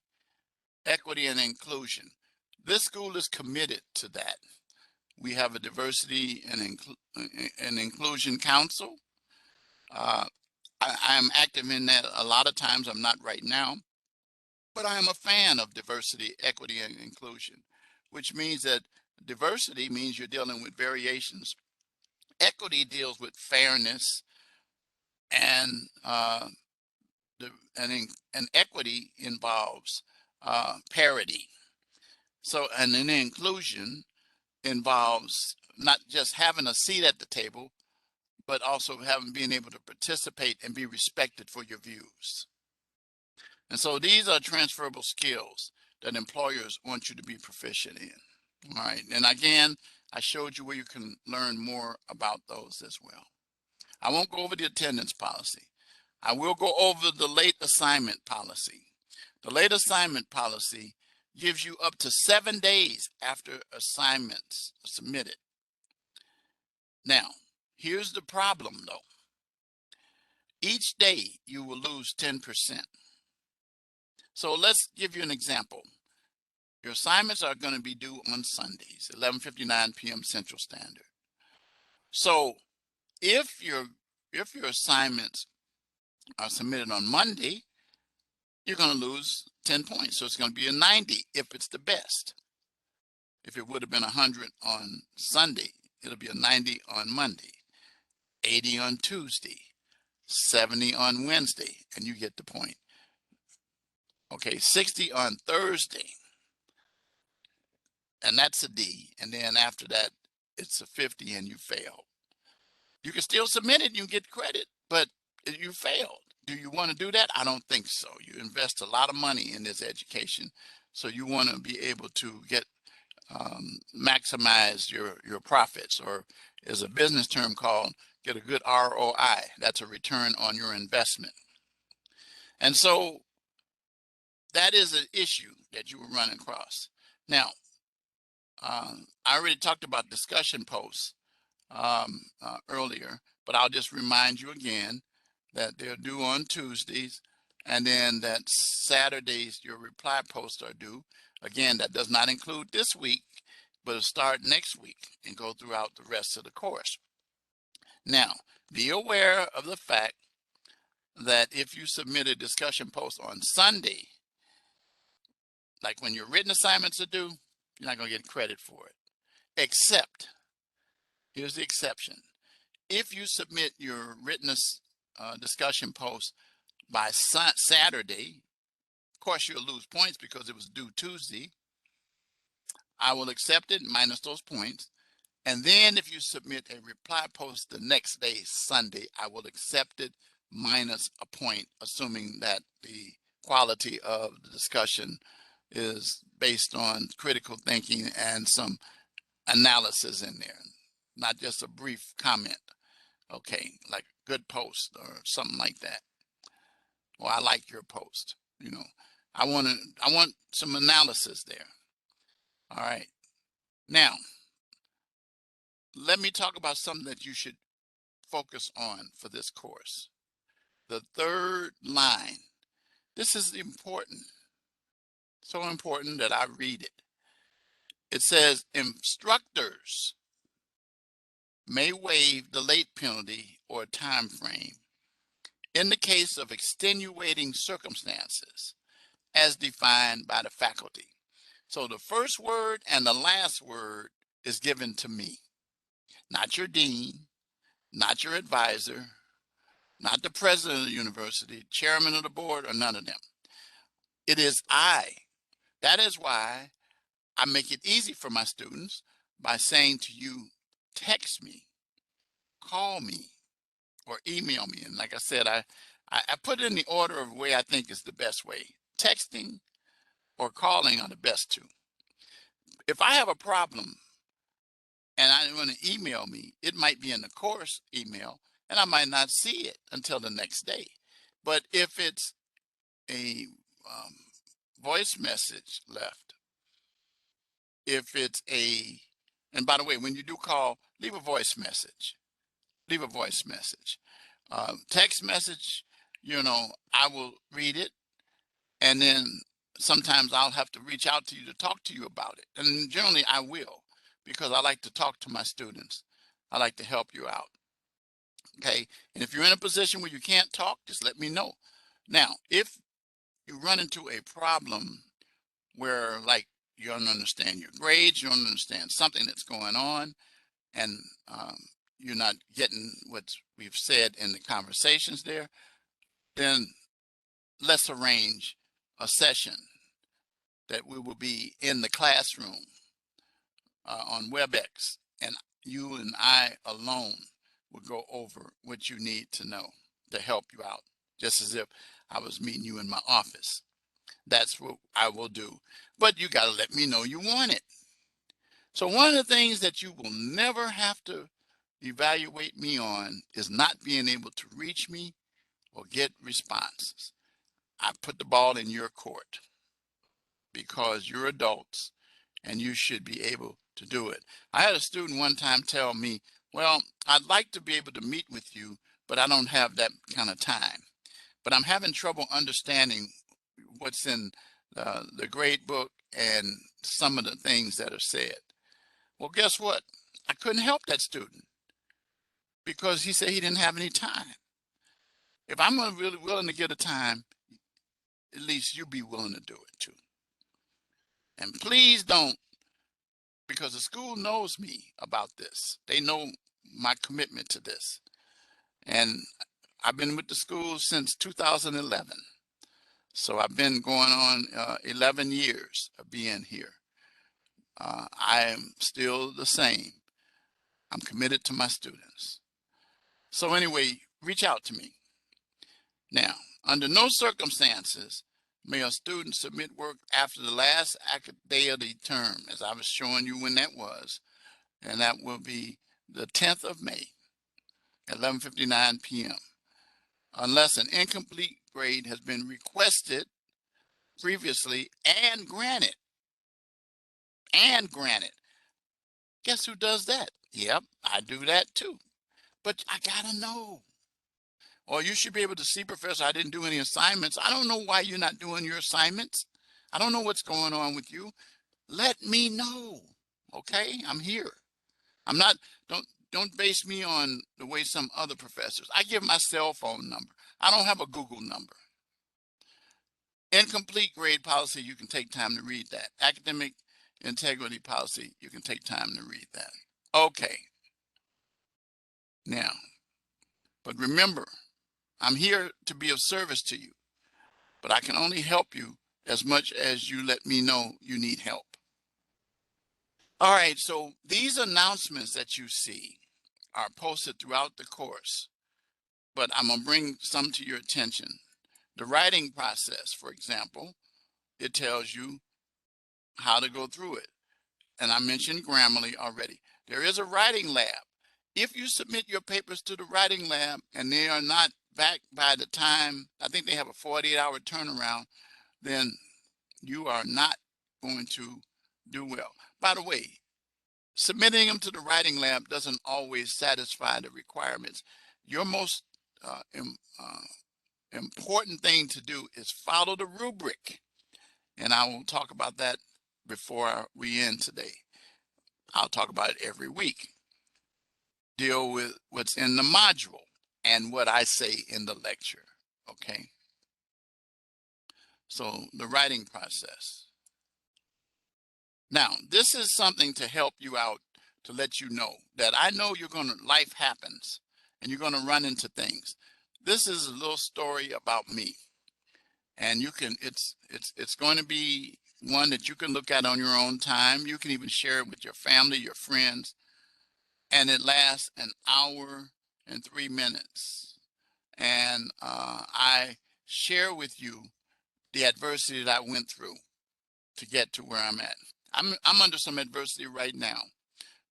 equity, and inclusion. This school is committed to that. We have a diversity and inclusion council. I am active in that a lot of times. I'm not right now, but I am a fan of diversity, equity, and inclusion, which means that diversity means you're dealing with variations. Equity deals with fairness, and and equity involves parity. So, and then inclusion involves not just having a seat at the table, but also being able to participate and be respected for your views. And so these are transferable skills that employers want you to be proficient in. All right. And again, I showed you where you can learn more about those as well. I won't go over the attendance policy. I will go over the late assignment policy. The late assignment policy gives you up to 7 days after assignments are submitted. Now, here's the problem though. Each day you will lose 10%. So let's give you an example. Your assignments are going to be due on Sundays, 11:59 p.m. Central Standard. So if your assignments are submitted on Monday, you're going to lose 10 points. So it's going to be a 90 if it's the best. If it would have been 100 on Sunday, it'll be a 90 on Monday, 80 on Tuesday, 70 on Wednesday, and you get the point. Okay, 60 on Thursday, and that's a D. And then after that, it's a 50 and you failed. You can still submit it and you get credit, but you failed. Do you want to do that? I don't think so. You invest a lot of money in this education, so you want to be able to get maximize your profits, or is a business term called get a good ROI. That's a return on your investment. And so that is an issue that you will run across. Now, I already talked about discussion posts earlier, but I'll just remind you again that they're due on Tuesdays, and then that Saturdays your reply posts are due. Again, that does not include this week, but it'll start next week and go throughout the rest of the course. Now, be aware of the fact that if you submit a discussion post on Sunday, like when your written assignments are due, you're not going to get credit for it. Except, here's the exception. If you submit your written discussion post by Saturday, of course you'll lose points because it was due Tuesday. I will accept it minus those points. And then if you submit a reply post the next day, Sunday, I will accept it minus a point, assuming that the quality of the discussion is based on critical thinking and some analysis in there, not just a brief comment. Okay, like good post or something like that. Or I like your post. You know, I want some analysis there. All right. Now, let me talk about something that you should focus on for this course. The third line. This is important. So important that I read it. It says instructors may waive the late penalty or time frame in the case of extenuating circumstances as defined by the faculty. So the first word and the last word is given to me, not your dean, not your advisor, not the president of the university, chairman of the board, or none of them. It is I. That is why I make it easy for my students by saying to you, text me, call me, or email me. And like I said, I put it in the order of way I think is the best way. Texting or calling are the best two. If I have a problem and I want to email me, it might be in the course email, and I might not see it until the next day. But if it's a voice message left, if it's a And by the way, when you do call, leave a voice message. Leave a voice message. Text message, I will read it, and then sometimes I'll have to reach out to you to talk to you about it. And generally I will, because I like to talk to my students. I like to help you out. Okay. And if you're in a position where you can't talk, just let me know. Now, if you run into a problem where, like, you don't understand your grades, you don't understand something that's going on, and you're not getting what we've said in the conversations there, then let's arrange a session that we will be in the classroom on WebEx, and you and I alone will go over what you need to know to help you out, just as if I was meeting you in my office. That's what I will do. But you got to let me know you want it. So one of the things that you will never have to evaluate me on is not being able to reach me or get responses. I put the ball in your court because you're adults and you should be able to do it. I had a student one time tell me, well, I'd like to be able to meet with you, but I don't have that kind of time. But I'm having trouble understanding what's in the grade book and some of the things that are said. Well, guess what? I couldn't help that student because he said he didn't have any time. If I'm really willing to get a time, at least you be willing to do it too. And please don't, because the school knows me about this. They know my commitment to this. And I've been with the school since 2011. So I've been going on 11 years of being here. I am still the same. I'm committed to my students. So anyway, reach out to me. Now, under no circumstances may a student submit work after the last day of the term, as I was showing you when that was, and that will be the 10th of May, 11:59 p.m., unless an incomplete grade has been requested previously and granted. And granted. Guess who does that? Yep, I do that too. But I gotta know. Or you should be able to see, Professor, I didn't do any assignments. I don't know why you're not doing your assignments. I don't know what's going on with you. Let me know. Okay? I'm here. I'm not, don't base me on the way some other professors. I give my cell phone number. I don't have a Google number. Incomplete grade policy, you can take time to read that. Academic integrity policy, you can take time to read that. Okay. Now, but remember, I'm here to be of service to you, but I can only help you as much as you let me know you need help. All right, so these announcements that you see are posted throughout the course, but I'm gonna bring some to your attention. The writing process, for example, it tells you how to go through it. And I mentioned Grammarly already. There is a writing lab. If you submit your papers to the writing lab and they are not back by the time, I think they have a 48-hour turnaround, then you are not going to do well. By the way, submitting them to the writing lab doesn't always satisfy the requirements. Your most important thing to do is follow the rubric. And I will talk about that before we end today. I'll talk about it every week. Deal with what's in the module and what I say in the lecture, okay? So the writing process. Now, this is something to help you out, to let you know that I know life happens and you're gonna run into things. This is a little story about me. And you can, it's going to be one that you can look at on your own time. You can even share it with your family, your friends, and it lasts an hour and 3 minutes. And I share with you the adversity that I went through to get to where I'm at. I'm under some adversity right now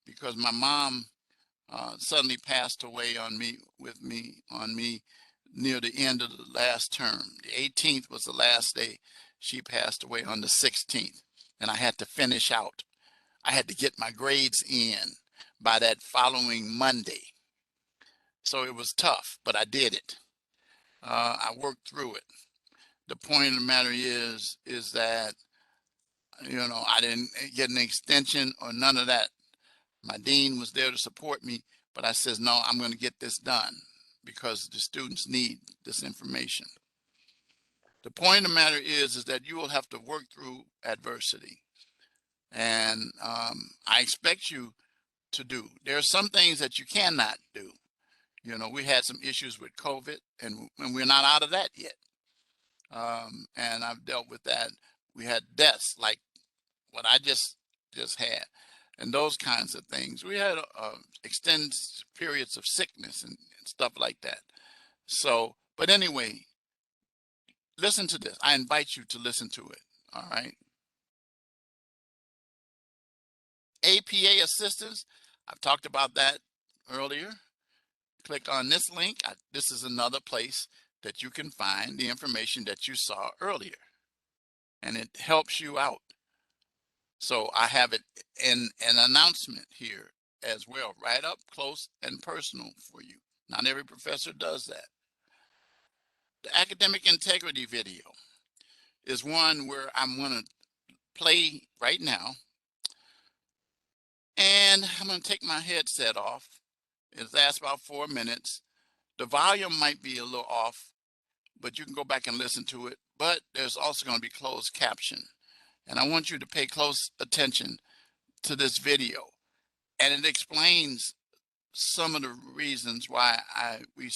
because my mom suddenly passed away on me near the end of the last term. The 18th was the last day. She passed away on the 16th, and I had to finish out I had to get my grades in by that following Monday. So it was tough, but I did it. I worked through it. The point of the matter is that, I didn't get an extension or none of that. My dean was there to support me, but I says, no, I'm going to get this done because the students need this information. The point of the matter is that you will have to work through adversity. And I expect you to do. There are some things that you cannot do. We had some issues with COVID, and we're not out of that yet. And I've dealt with that. We had deaths like what I just had, and those kinds of things. We had extended periods of sickness and stuff like that. So, but anyway, listen to this. I invite you to listen to it. All right. APA assistance. I've talked about that earlier. Click on this link. This is another place that you can find the information that you saw earlier, and it helps you out. So I have it in an announcement here as well, right up close and personal for you. Not every professor does that. The academic integrity video is one where I'm going to play right now. And I'm going to take my headset off. It lasts about 4 minutes. The volume might be a little off, but you can go back and listen to it. But there's also going to be closed caption. And I want you to pay close attention to this video. And it explains some of the reasons why we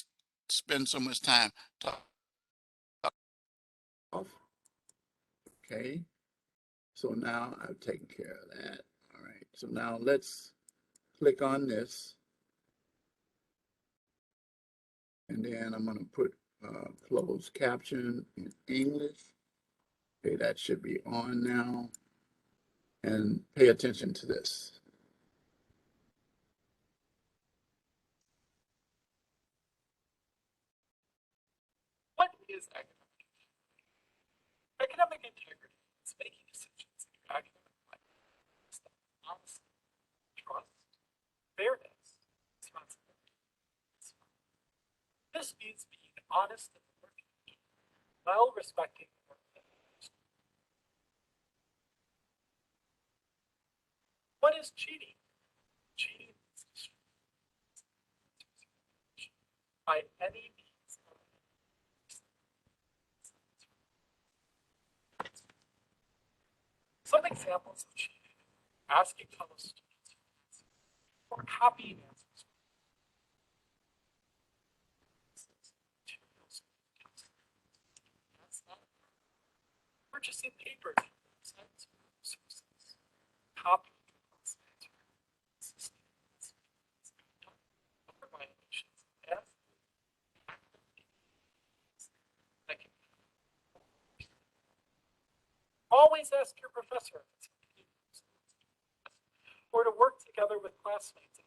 spend so much time talking. Okay, so now I've taken care of that. All right, so now let's click on this. And then I'm going to put closed caption in English. Okay, that should be on now. And pay attention to this. What is academic integrity? Academic integrity is making decisions in your academic life based on honesty, trust, fairness, responsibility. This means being honest in the work you do, while respecting the work that you do. What is cheating? Cheating is by any means. Some examples of cheating: asking fellow students or copying answers. Purchasing paper sources, copying other violations as always ask your professor if it's or to work together with classmates.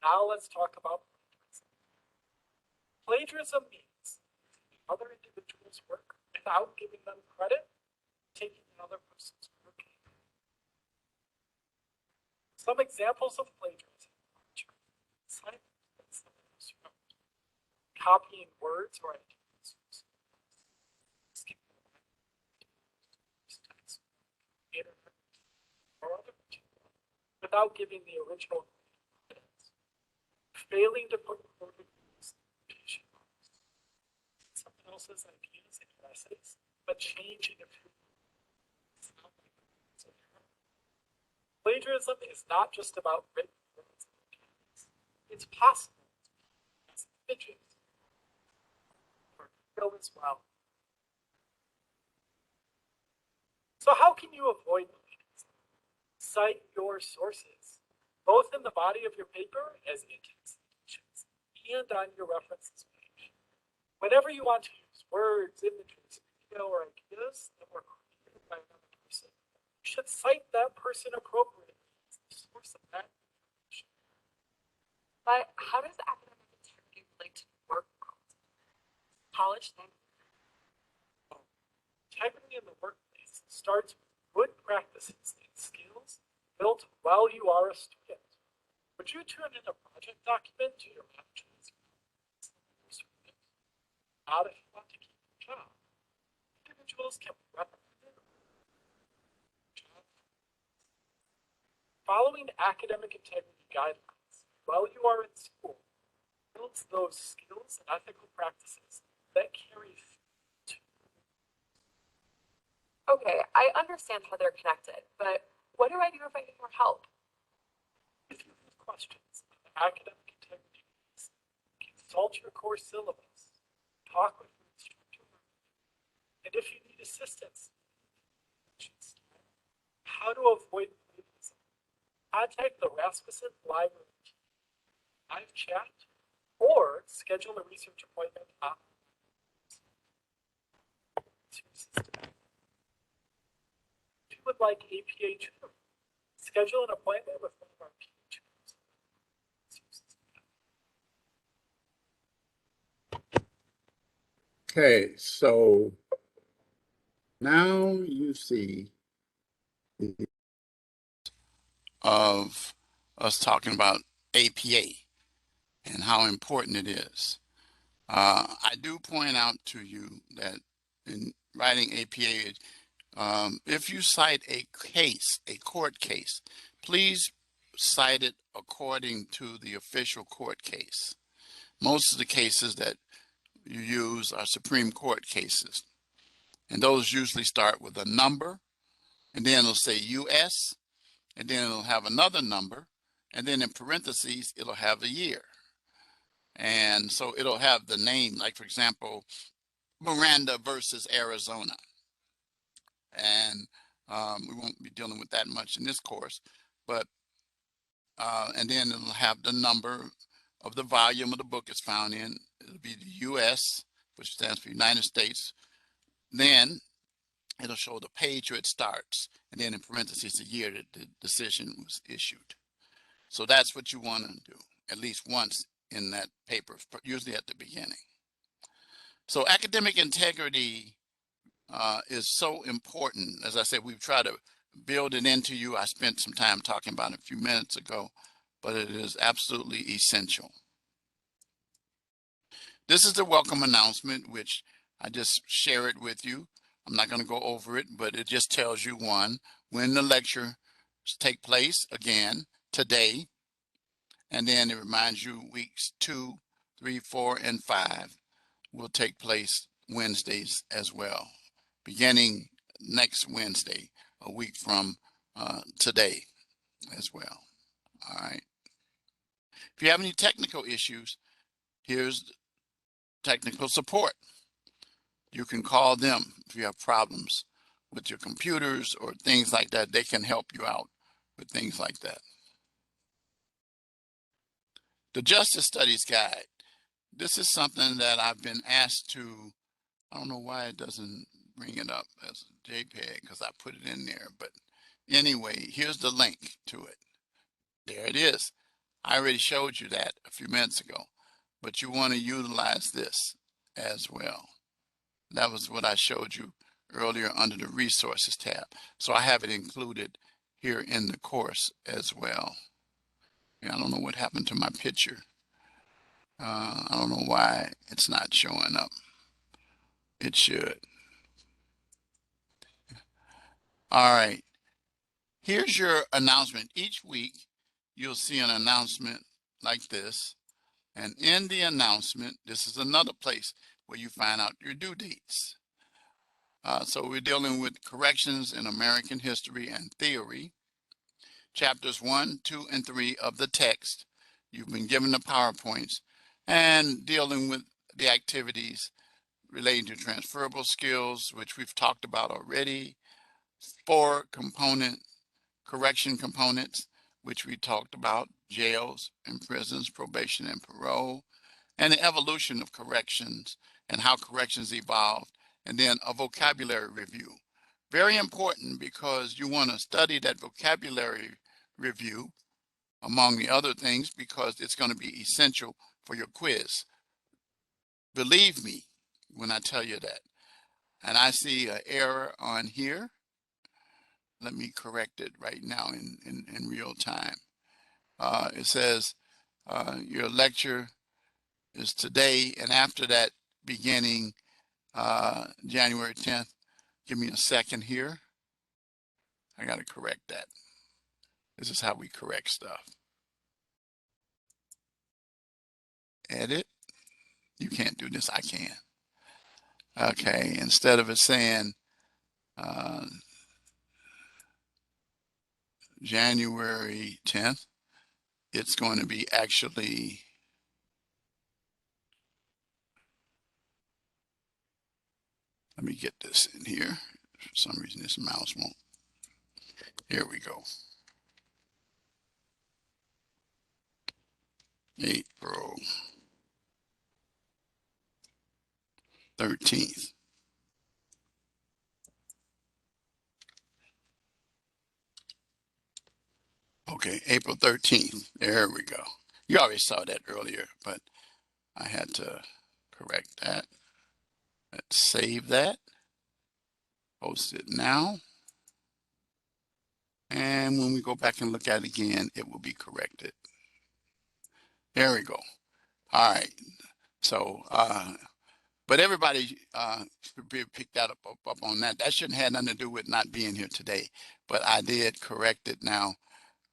Now let's talk about plagiarism. Plagiarism means using other individuals' work without giving them credit, taking another person's work. Some examples of plagiarism are copying words or ideas, or other material without giving the original credit, failing to put someone else's ideas in your essays, but changing a few. Plagiarism is not just about written words. It's possible. It's images or video as well. So how can you avoid plagiarism? Cite your sources, both in the body of your paper as in citations and on your references page. Whenever you want to use words, images, video, or ideas that were created by another person, you should cite that person appropriately as the source of that information. But how does academic integrity relate to the work world? College then? Integrity in the workplace is built while you are a student. Would you turn in a project document to your managers? Not if you want to keep your job. Individuals can be reprimanded. Following academic integrity guidelines while you are in school builds those skills and ethical practices that carry to. Okay, I understand how they're connected, but what do I do if I need more help? If you have questions on academic integrity, consult your course syllabus, talk with your instructor, and if you need assistance, how to avoid plagiarism, contact the Rasmussen Library team, live chat, or schedule a research appointment on. If you would like APA tutoring, schedule an appointment with one of our PA tutors. Okay, so now you see of us talking about APA and how important it is. I do point out to you that in writing APA, if you cite a case, a court case, please cite it according to the official court case. Most of the cases that you use are Supreme Court cases, and those usually start with a number, and then it'll say US, and then it'll have another number, and then in parentheses, it'll have a year. And so it'll have the name, like for example, Miranda versus Arizona. And we won't be dealing with that much in this course, but and then it'll have the number of the volume of the book it's found in. It'll be the US, which stands for United States. Then it'll show the page where it starts, and then in parentheses, the year that the decision was issued. So that's what you want to do, at least once in that paper, usually at the beginning. So academic integrity is so important. As I said, we've tried to build it into you. I spent some time talking about it a few minutes ago, but it is absolutely essential. This is the welcome announcement, which I just share it with you. I'm not going to go over it, but it just tells you when the lectures take place again today, and then it reminds you weeks 2, 3, 4, and 5 will take place Wednesdays as well, beginning next Wednesday, a week from today as well. All right. If you have any technical issues, here's technical support. You can call them if you have problems with your computers or things like that. They can help you out with things like that. The Justice Studies Guide. This is something that I've been asked to, I don't know why it doesn't bring it up as a JPEG because I put it in there. But anyway, here's the link to it. There it is. I already showed you that a few minutes ago, but you want to utilize this as well. That was what I showed you earlier under the resources tab. So I have it included here in the course as well. Yeah, I don't know what happened to my picture. I don't know why it's not showing up. It should. All right. Here's your announcement. Each week, you'll see an announcement like this. And in the announcement, this is another place where you find out your due dates. So we're dealing with corrections in American history and theory, chapters 1, 2, and 3 of the text. You've been given the PowerPoints, and dealing with the activities relating to transferable skills, which we've talked about already, 4 component correction components, which we talked about, jails and prisons, probation and parole, and the evolution of corrections and how corrections evolved, and then a vocabulary review. Very important because you want to study that vocabulary review among the other things because it's going to be essential for your quiz. Believe me when I tell you that. And I see an error on here. let me correct it right now in real time. It says your lecture is today, and after that, beginning January 10th. Give me a second here. I got to correct that. This is how we correct stuff. Edit. You can't do this. I can. Okay. Instead of it saying January 10th, it's going to be actually, let me get this in here. For some reason, this mouse won't. Here we go. April 13th. Okay, April 13th. There we go. You already saw that earlier, but I had to correct that. Let's save that. Post it now. And when we go back and look at it again, it will be corrected. There we go. All right. So, but everybody pick that up on that. That shouldn't have nothing to do with not being here today, but I did correct it now.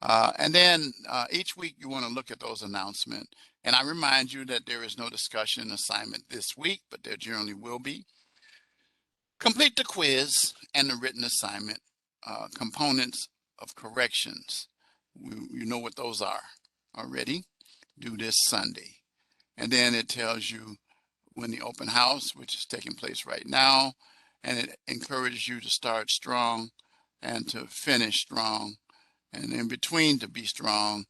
And then each week you want to look at those announcements. And I remind you that there is no discussion assignment this week, but there generally will be. Complete the quiz and the written assignment components of corrections. You know what those are already. Do this Sunday. And then it tells you when the open house, which is taking place right now, and it encourages you to start strong and to finish strong, and in between to be strong,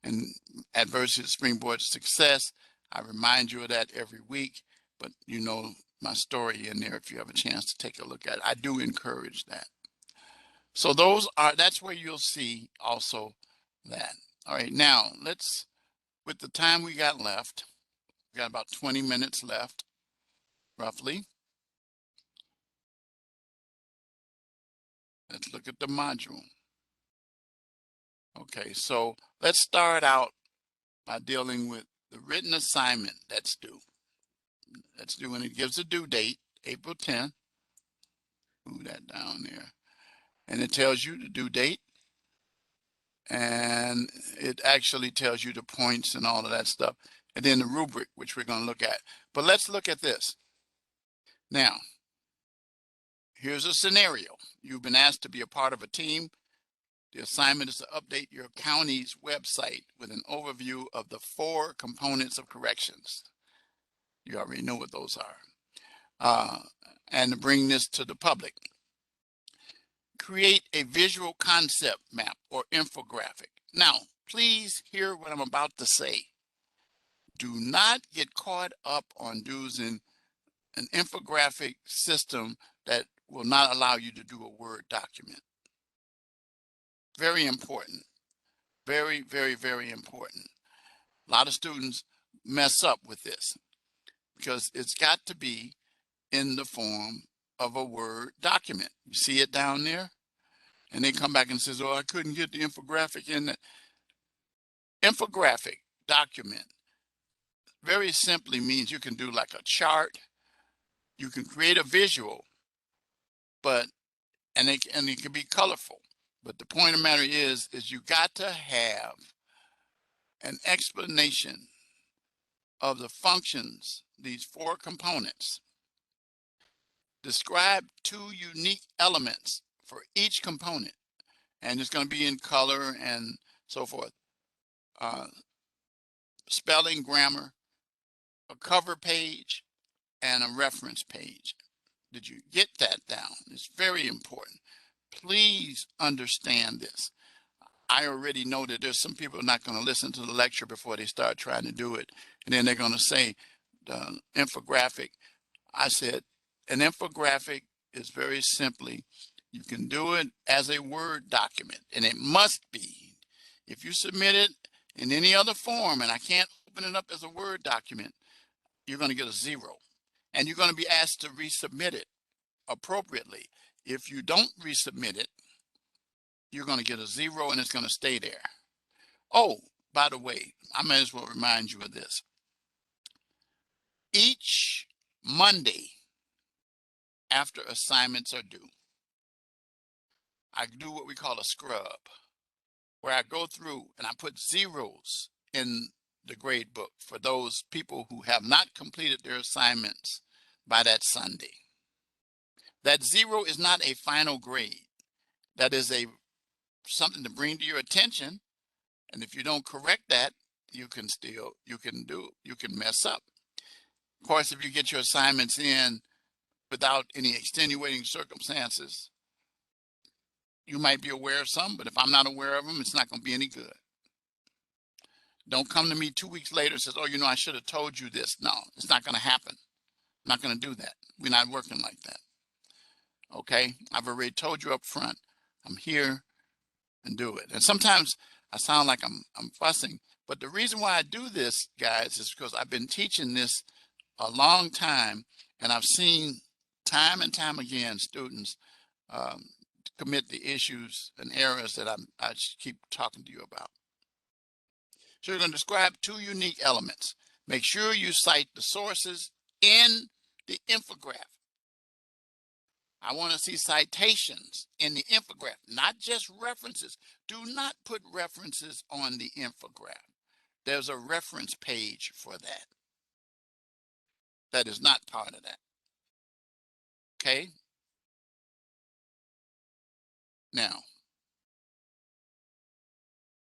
and adversity to springboard success. I remind you of that every week, but you know my story in there if you have a chance to take a look at it. I do encourage that. So that's where you'll see also that. All right, now let's, with the time we got left, we got about 20 minutes left, roughly. Let's look at the module. Okay, so let's start out by dealing with the written assignment that's due. That's due, and it gives a due date, April 10th. Move that down there. And it tells you the due date. And it actually tells you the points and all of that stuff. And then the rubric, which we're going to look at. But let's look at this. Now, here's a scenario. You've been asked to be a part of a team. The assignment is to update your county's website with an overview of the 4 components of corrections. You already know what those are. And to bring this to the public. Create a visual concept map or infographic. Now, please hear what I'm about to say. Do not get caught up on using an infographic system that will not allow you to do a Word document. Very important. Very, very, very important. A lot of students mess up with this because it's got to be in the form of a Word document. You see it down there? And they come back and says, oh, I couldn't get the infographic in the infographic document. Very simply means you can do like a chart. You can create a visual, and it can be colorful. But the point of the matter is you got to have an explanation of the functions, these 4 components. Describe 2 unique elements for each component. And it's going to be in color and so forth. Spelling, grammar, a cover page, and a reference page. Did you get that down? It's very important. Please understand this. I already know that there's some people not going to listen to the lecture before they start trying to do it. And then they're going to say the infographic. I said an infographic is very simply, you can do it as a Word document, and it must be. If you submit it in any other form, and I can't open it up as a Word document, you're going to get a 0. And you're going to be asked to resubmit it appropriately. If you don't resubmit it, you're going to get a 0 and it's going to stay there. Oh, by the way, I may as well remind you of this. Each Monday after assignments are due, I do what we call a scrub, where I go through and I put zeros in the grade book for those people who have not completed their assignments by that Sunday. That 0 is not a final grade. That is something to bring to your attention. And if you don't correct that, you can mess up. Of course, if you get your assignments in without any extenuating circumstances, you might be aware of some, but if I'm not aware of them, it's not going to be any good. Don't come to me 2 weeks later and says, oh, I should have told you this. No, it's not going to happen. I'm not going to do that. We're not working like that. Okay? I've already told you up front, I'm here and do it. And sometimes I sound like I'm fussing, but the reason why I do this, guys, is because I've been teaching this a long time, and I've seen time and time again students commit the issues and errors that I keep talking to you about. So you're going to describe 2 unique elements. Make sure you cite the sources in the infograph. I want to see citations in the infograph, not just references. Do not put references on the infograph. There's a reference page for that. That is not part of that. Okay? Now,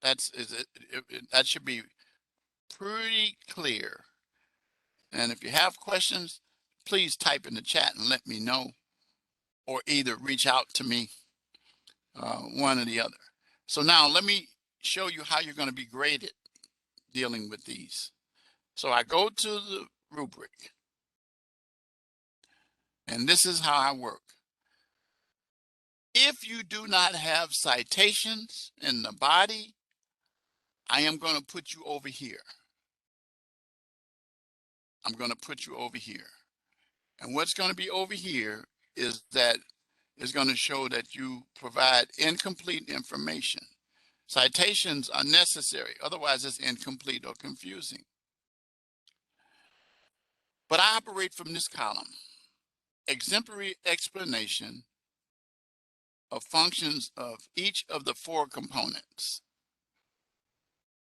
that should be pretty clear. And if you have questions, please type in the chat and let me know, or either reach out to me, one or the other. So now let me show you how you're going to be graded dealing with these. So I go to the rubric, and this is how I work. If you do not have citations in the body, I am going to put you over here. I'm going to put you over here. And what's going to be over here is that it's going to show that you provide incomplete information. Citations are necessary, otherwise it's incomplete or confusing. But I operate from this column. Exemplary explanation of functions of each of the 4 components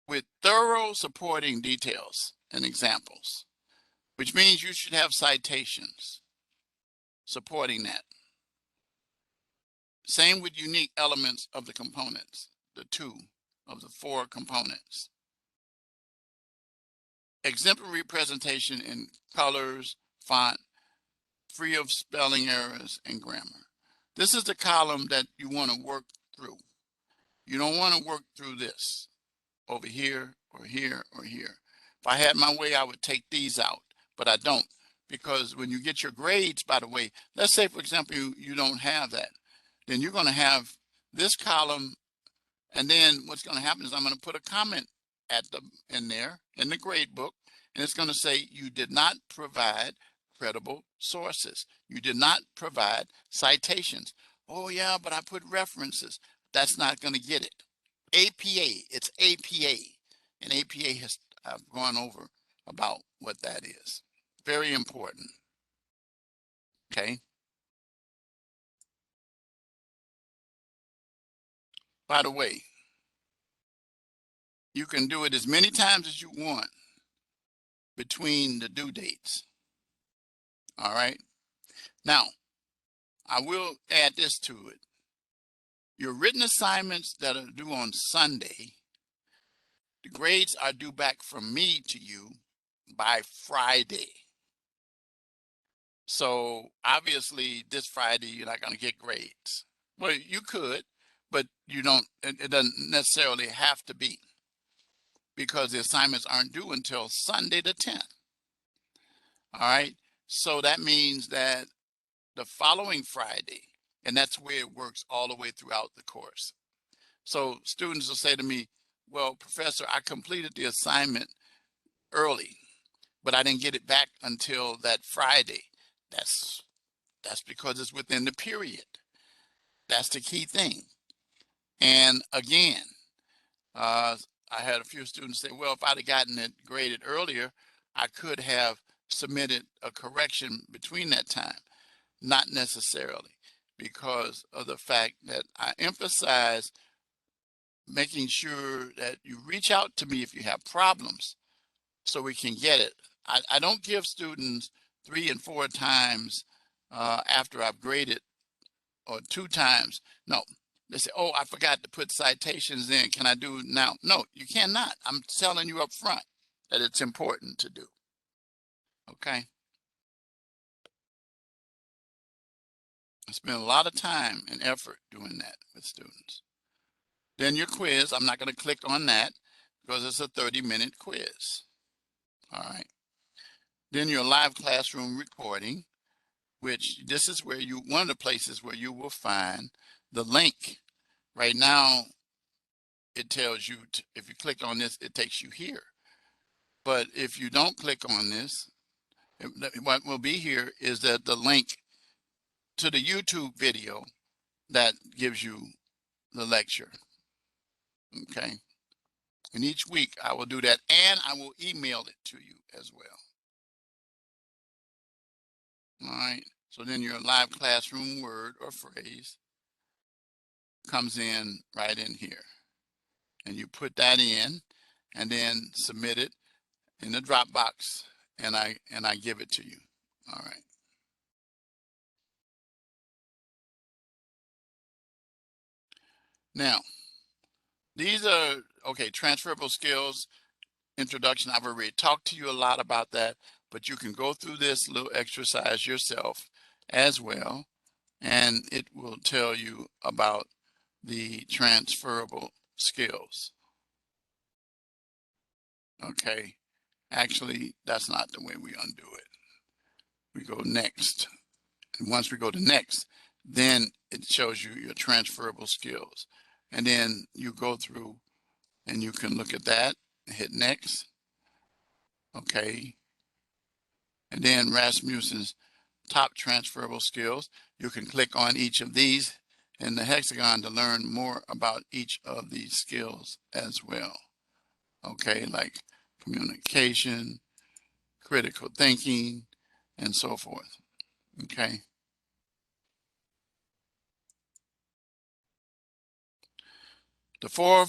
with thorough supporting details and examples, which means you should have citations supporting that. Same with unique elements of the components, the 2 of the 4 components. Exemplary presentation in colors, font, free of spelling errors and grammar. This is the column that you want to work through. You don't want to work through this over here or here or here. If I had my way, I would take these out, but I don't, because when you get your grades, by the way, let's say, for example, you don't have that, then you're going to have this column, and then what's going to happen is I'm going to put a comment in there in the grade book, and it's going to say you did not provide credible sources. You did not provide citations. Oh yeah, but I put references. That's not going to get it. APA, it's APA. And APA I've gone over about what that is. Very important. Okay. By the way, you can do it as many times as you want between the due dates. All right. Now, I will add this to it. Your written assignments that are due on Sunday, the grades are due back from me to you by Friday. So obviously this Friday, you're not going to get grades. Well, you could, but you don't, it doesn't necessarily have to be, because the assignments aren't due until Sunday the 10th. All right. So that means that the following Friday, and that's where it works all the way throughout the course. So students will say to me, well, Professor, I completed the assignment early, but I didn't get it back until that Friday. That's because it's within the period. That's the key thing. And again, I had a few students say, well, if I'd have gotten it graded earlier, I could have submitted a correction between that time. Not necessarily, because of the fact that I emphasize making sure that you reach out to me if you have problems so we can get it. I don't give students 3 and 4 times after I've graded, or 2 times. No, they say, oh, I forgot to put citations in. Can I do it now? No, you cannot. I'm telling you up front that it's important to do. Okay. I spend a lot of time and effort doing that with students. Then your quiz, I'm not going to click on that because it's a 30-minute quiz. All right. Then your live classroom recording, which this is where you, one of the places where you will find the link. Right now, it tells you, if you click on this, it takes you here. But if you don't click on this, what will be here is that the link to the YouTube video that gives you the lecture. Okay. And each week I will do that, and I will email it to you as well. All right. So then your live classroom word or phrase comes in right in here. And you put that in and then submit it in the Dropbox, and I give it to you. All right. Now, these are, okay, transferable skills introduction. I've already talked to you a lot about that, but you can go through this little exercise yourself as well, and it will tell you about the transferable skills. Okay, actually, that's not the way we undo it. We go next. And once we go to next, then it shows you your transferable skills. And then you go through and you can look at that, hit next. Okay. And then Rasmussen's top transferable skills. You can click on each of these in the hexagon to learn more about each of these skills as well. Okay, like communication, critical thinking, and so forth. Okay. The 4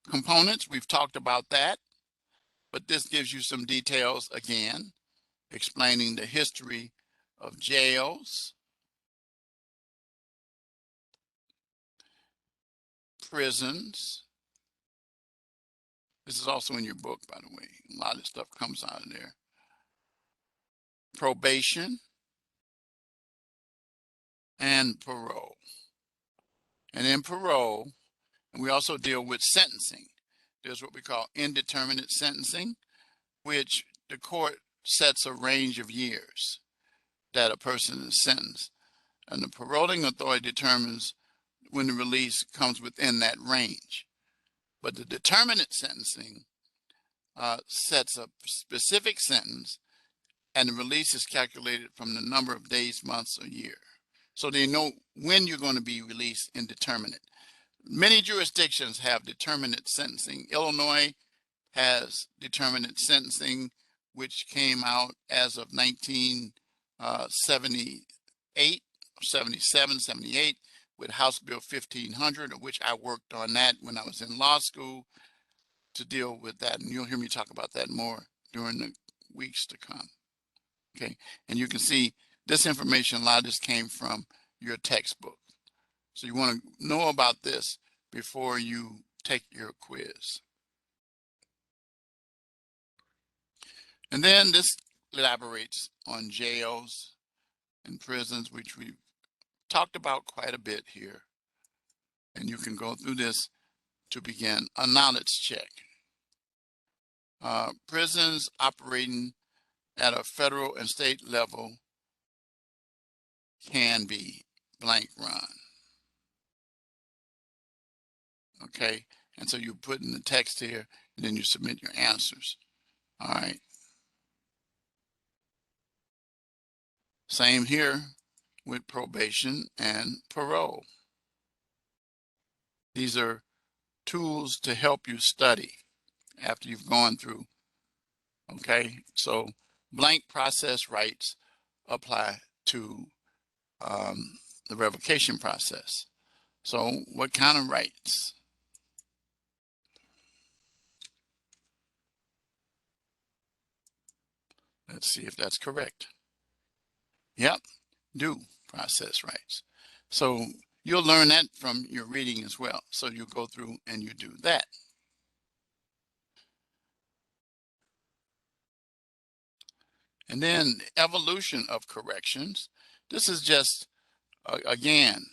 components, we've talked about that, but this gives you some details again, explaining the history of jails, prisons. This is also in your book, by the way. A lot of stuff comes out of there. Probation and parole. And in parole, and we also deal with sentencing. There's what we call indeterminate sentencing, which the court sets a range of years that a person is sentenced. And the paroling authority determines when the release comes within that range. But the determinate sentencing sets a specific sentence, and the release is calculated from the number of days, months, or year. So they know when you're going to be released indeterminate. Many jurisdictions have determinate sentencing. Illinois has determinate sentencing, which came out as of 1978, 77, 78, with House Bill 1500, of which I worked on that when I was in law school to deal with that. And you'll hear me talk about that more during the weeks to come. Okay, and you can see this information, a lot of this came from your textbook. So you want to know about this before you take your quiz. And then this elaborates on jails and prisons, which we've talked about quite a bit here. And you can go through this to begin a knowledge check. Prisons operating at a federal and state level can be blank run. Okay, and so you put in the text here, and then you submit your answers. All right. Same here with probation and parole. These are tools to help you study after you've gone through. Okay, so blank process rights apply to the revocation process. So what kind of rights? Let's see if that's correct. Yep, due process rights. So you'll learn that from your reading as well. So you go through and you do that. And then evolution of corrections. This is just, again,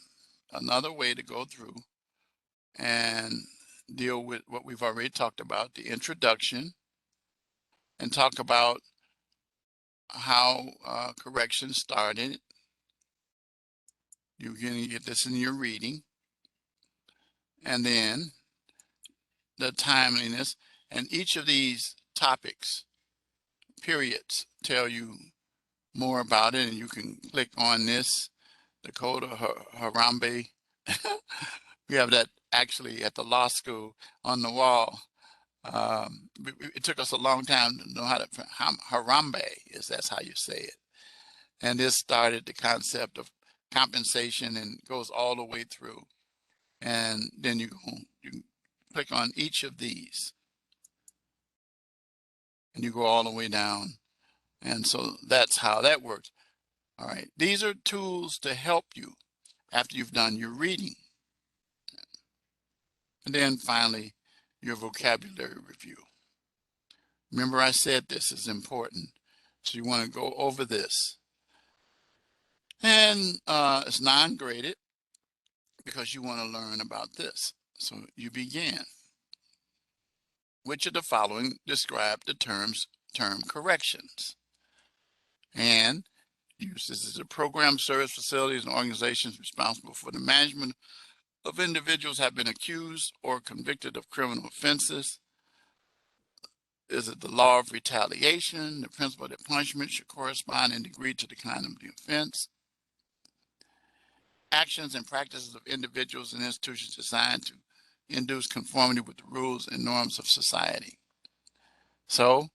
another way to go through and deal with what we've already talked about, the introduction, and talk about how corrections started. You're going to get this in your reading. And then the timeliness. And each of these topics, periods, tell you more about it. And you can click on this, Dakota Harambe. We have that actually at the law school on the wall. It took us a long time to know how to, Harambe is, that's how you say it. And this started the concept of compensation and goes all the way through. And then you click on each of these and you go all the way down. And so that's how that works. All right, these are tools to help you after you've done your reading. And then finally, your vocabulary review. Remember I said this is important. So you want to go over this. And it's non-graded because you want to learn about this. So you begin. Which of the following describe the term corrections? And uses as a program, service, facilities, and organizations responsible for the management of individuals have been accused or convicted of criminal offenses. Is it the law of retaliation, the principle that punishment should correspond in degree to the kind of the offense? Actions and practices of individuals and institutions designed to induce conformity with the rules and norms of society. So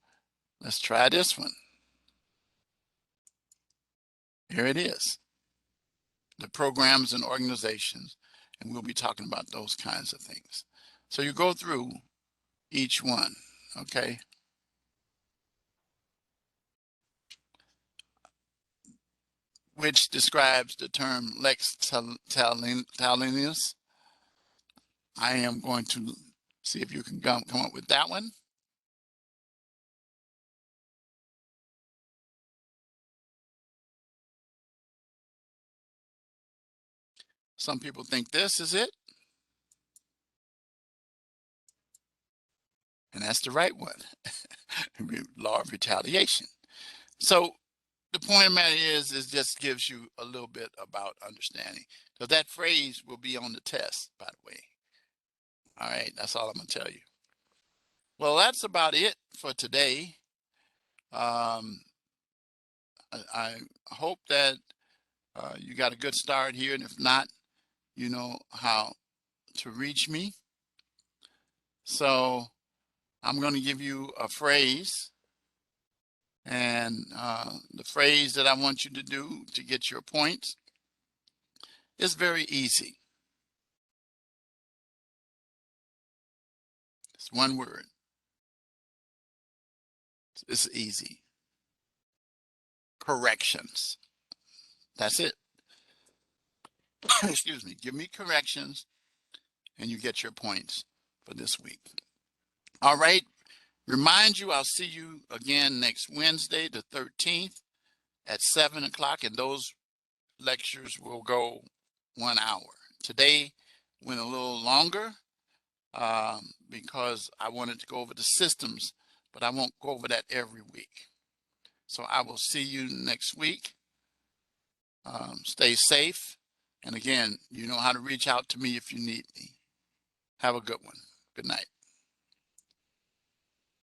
let's try this one. Here it is. The programs and organizations, and we'll be talking about those kinds of things. So you go through each one, okay? Which describes the term lex talionis. I am going to see if you can come up with that one. Some people think this is it. And that's the right one. Law of retaliation. So the point of the matter is just gives you a little bit about understanding. So that phrase will be on the test, by the way. All right, that's all I'm gonna tell you. Well, that's about it for today. I hope that you got a good start here, and if not, you know how to reach me. So I'm going to give you a phrase, and the phrase that I want you to do to get your points is very easy. It's one word. It's easy. Corrections. That's it. Excuse me. Give me corrections, and you get your points for this week. All right. Remind you, I'll see you again next Wednesday, the 13th at 7 o'clock, and those lectures will go 1 hour. Today went a little longer because I wanted to go over the systems, but I won't go over that every week. So I will see you next week. Stay safe. And again, you know how to reach out to me if you need me. Have a good one. Good night.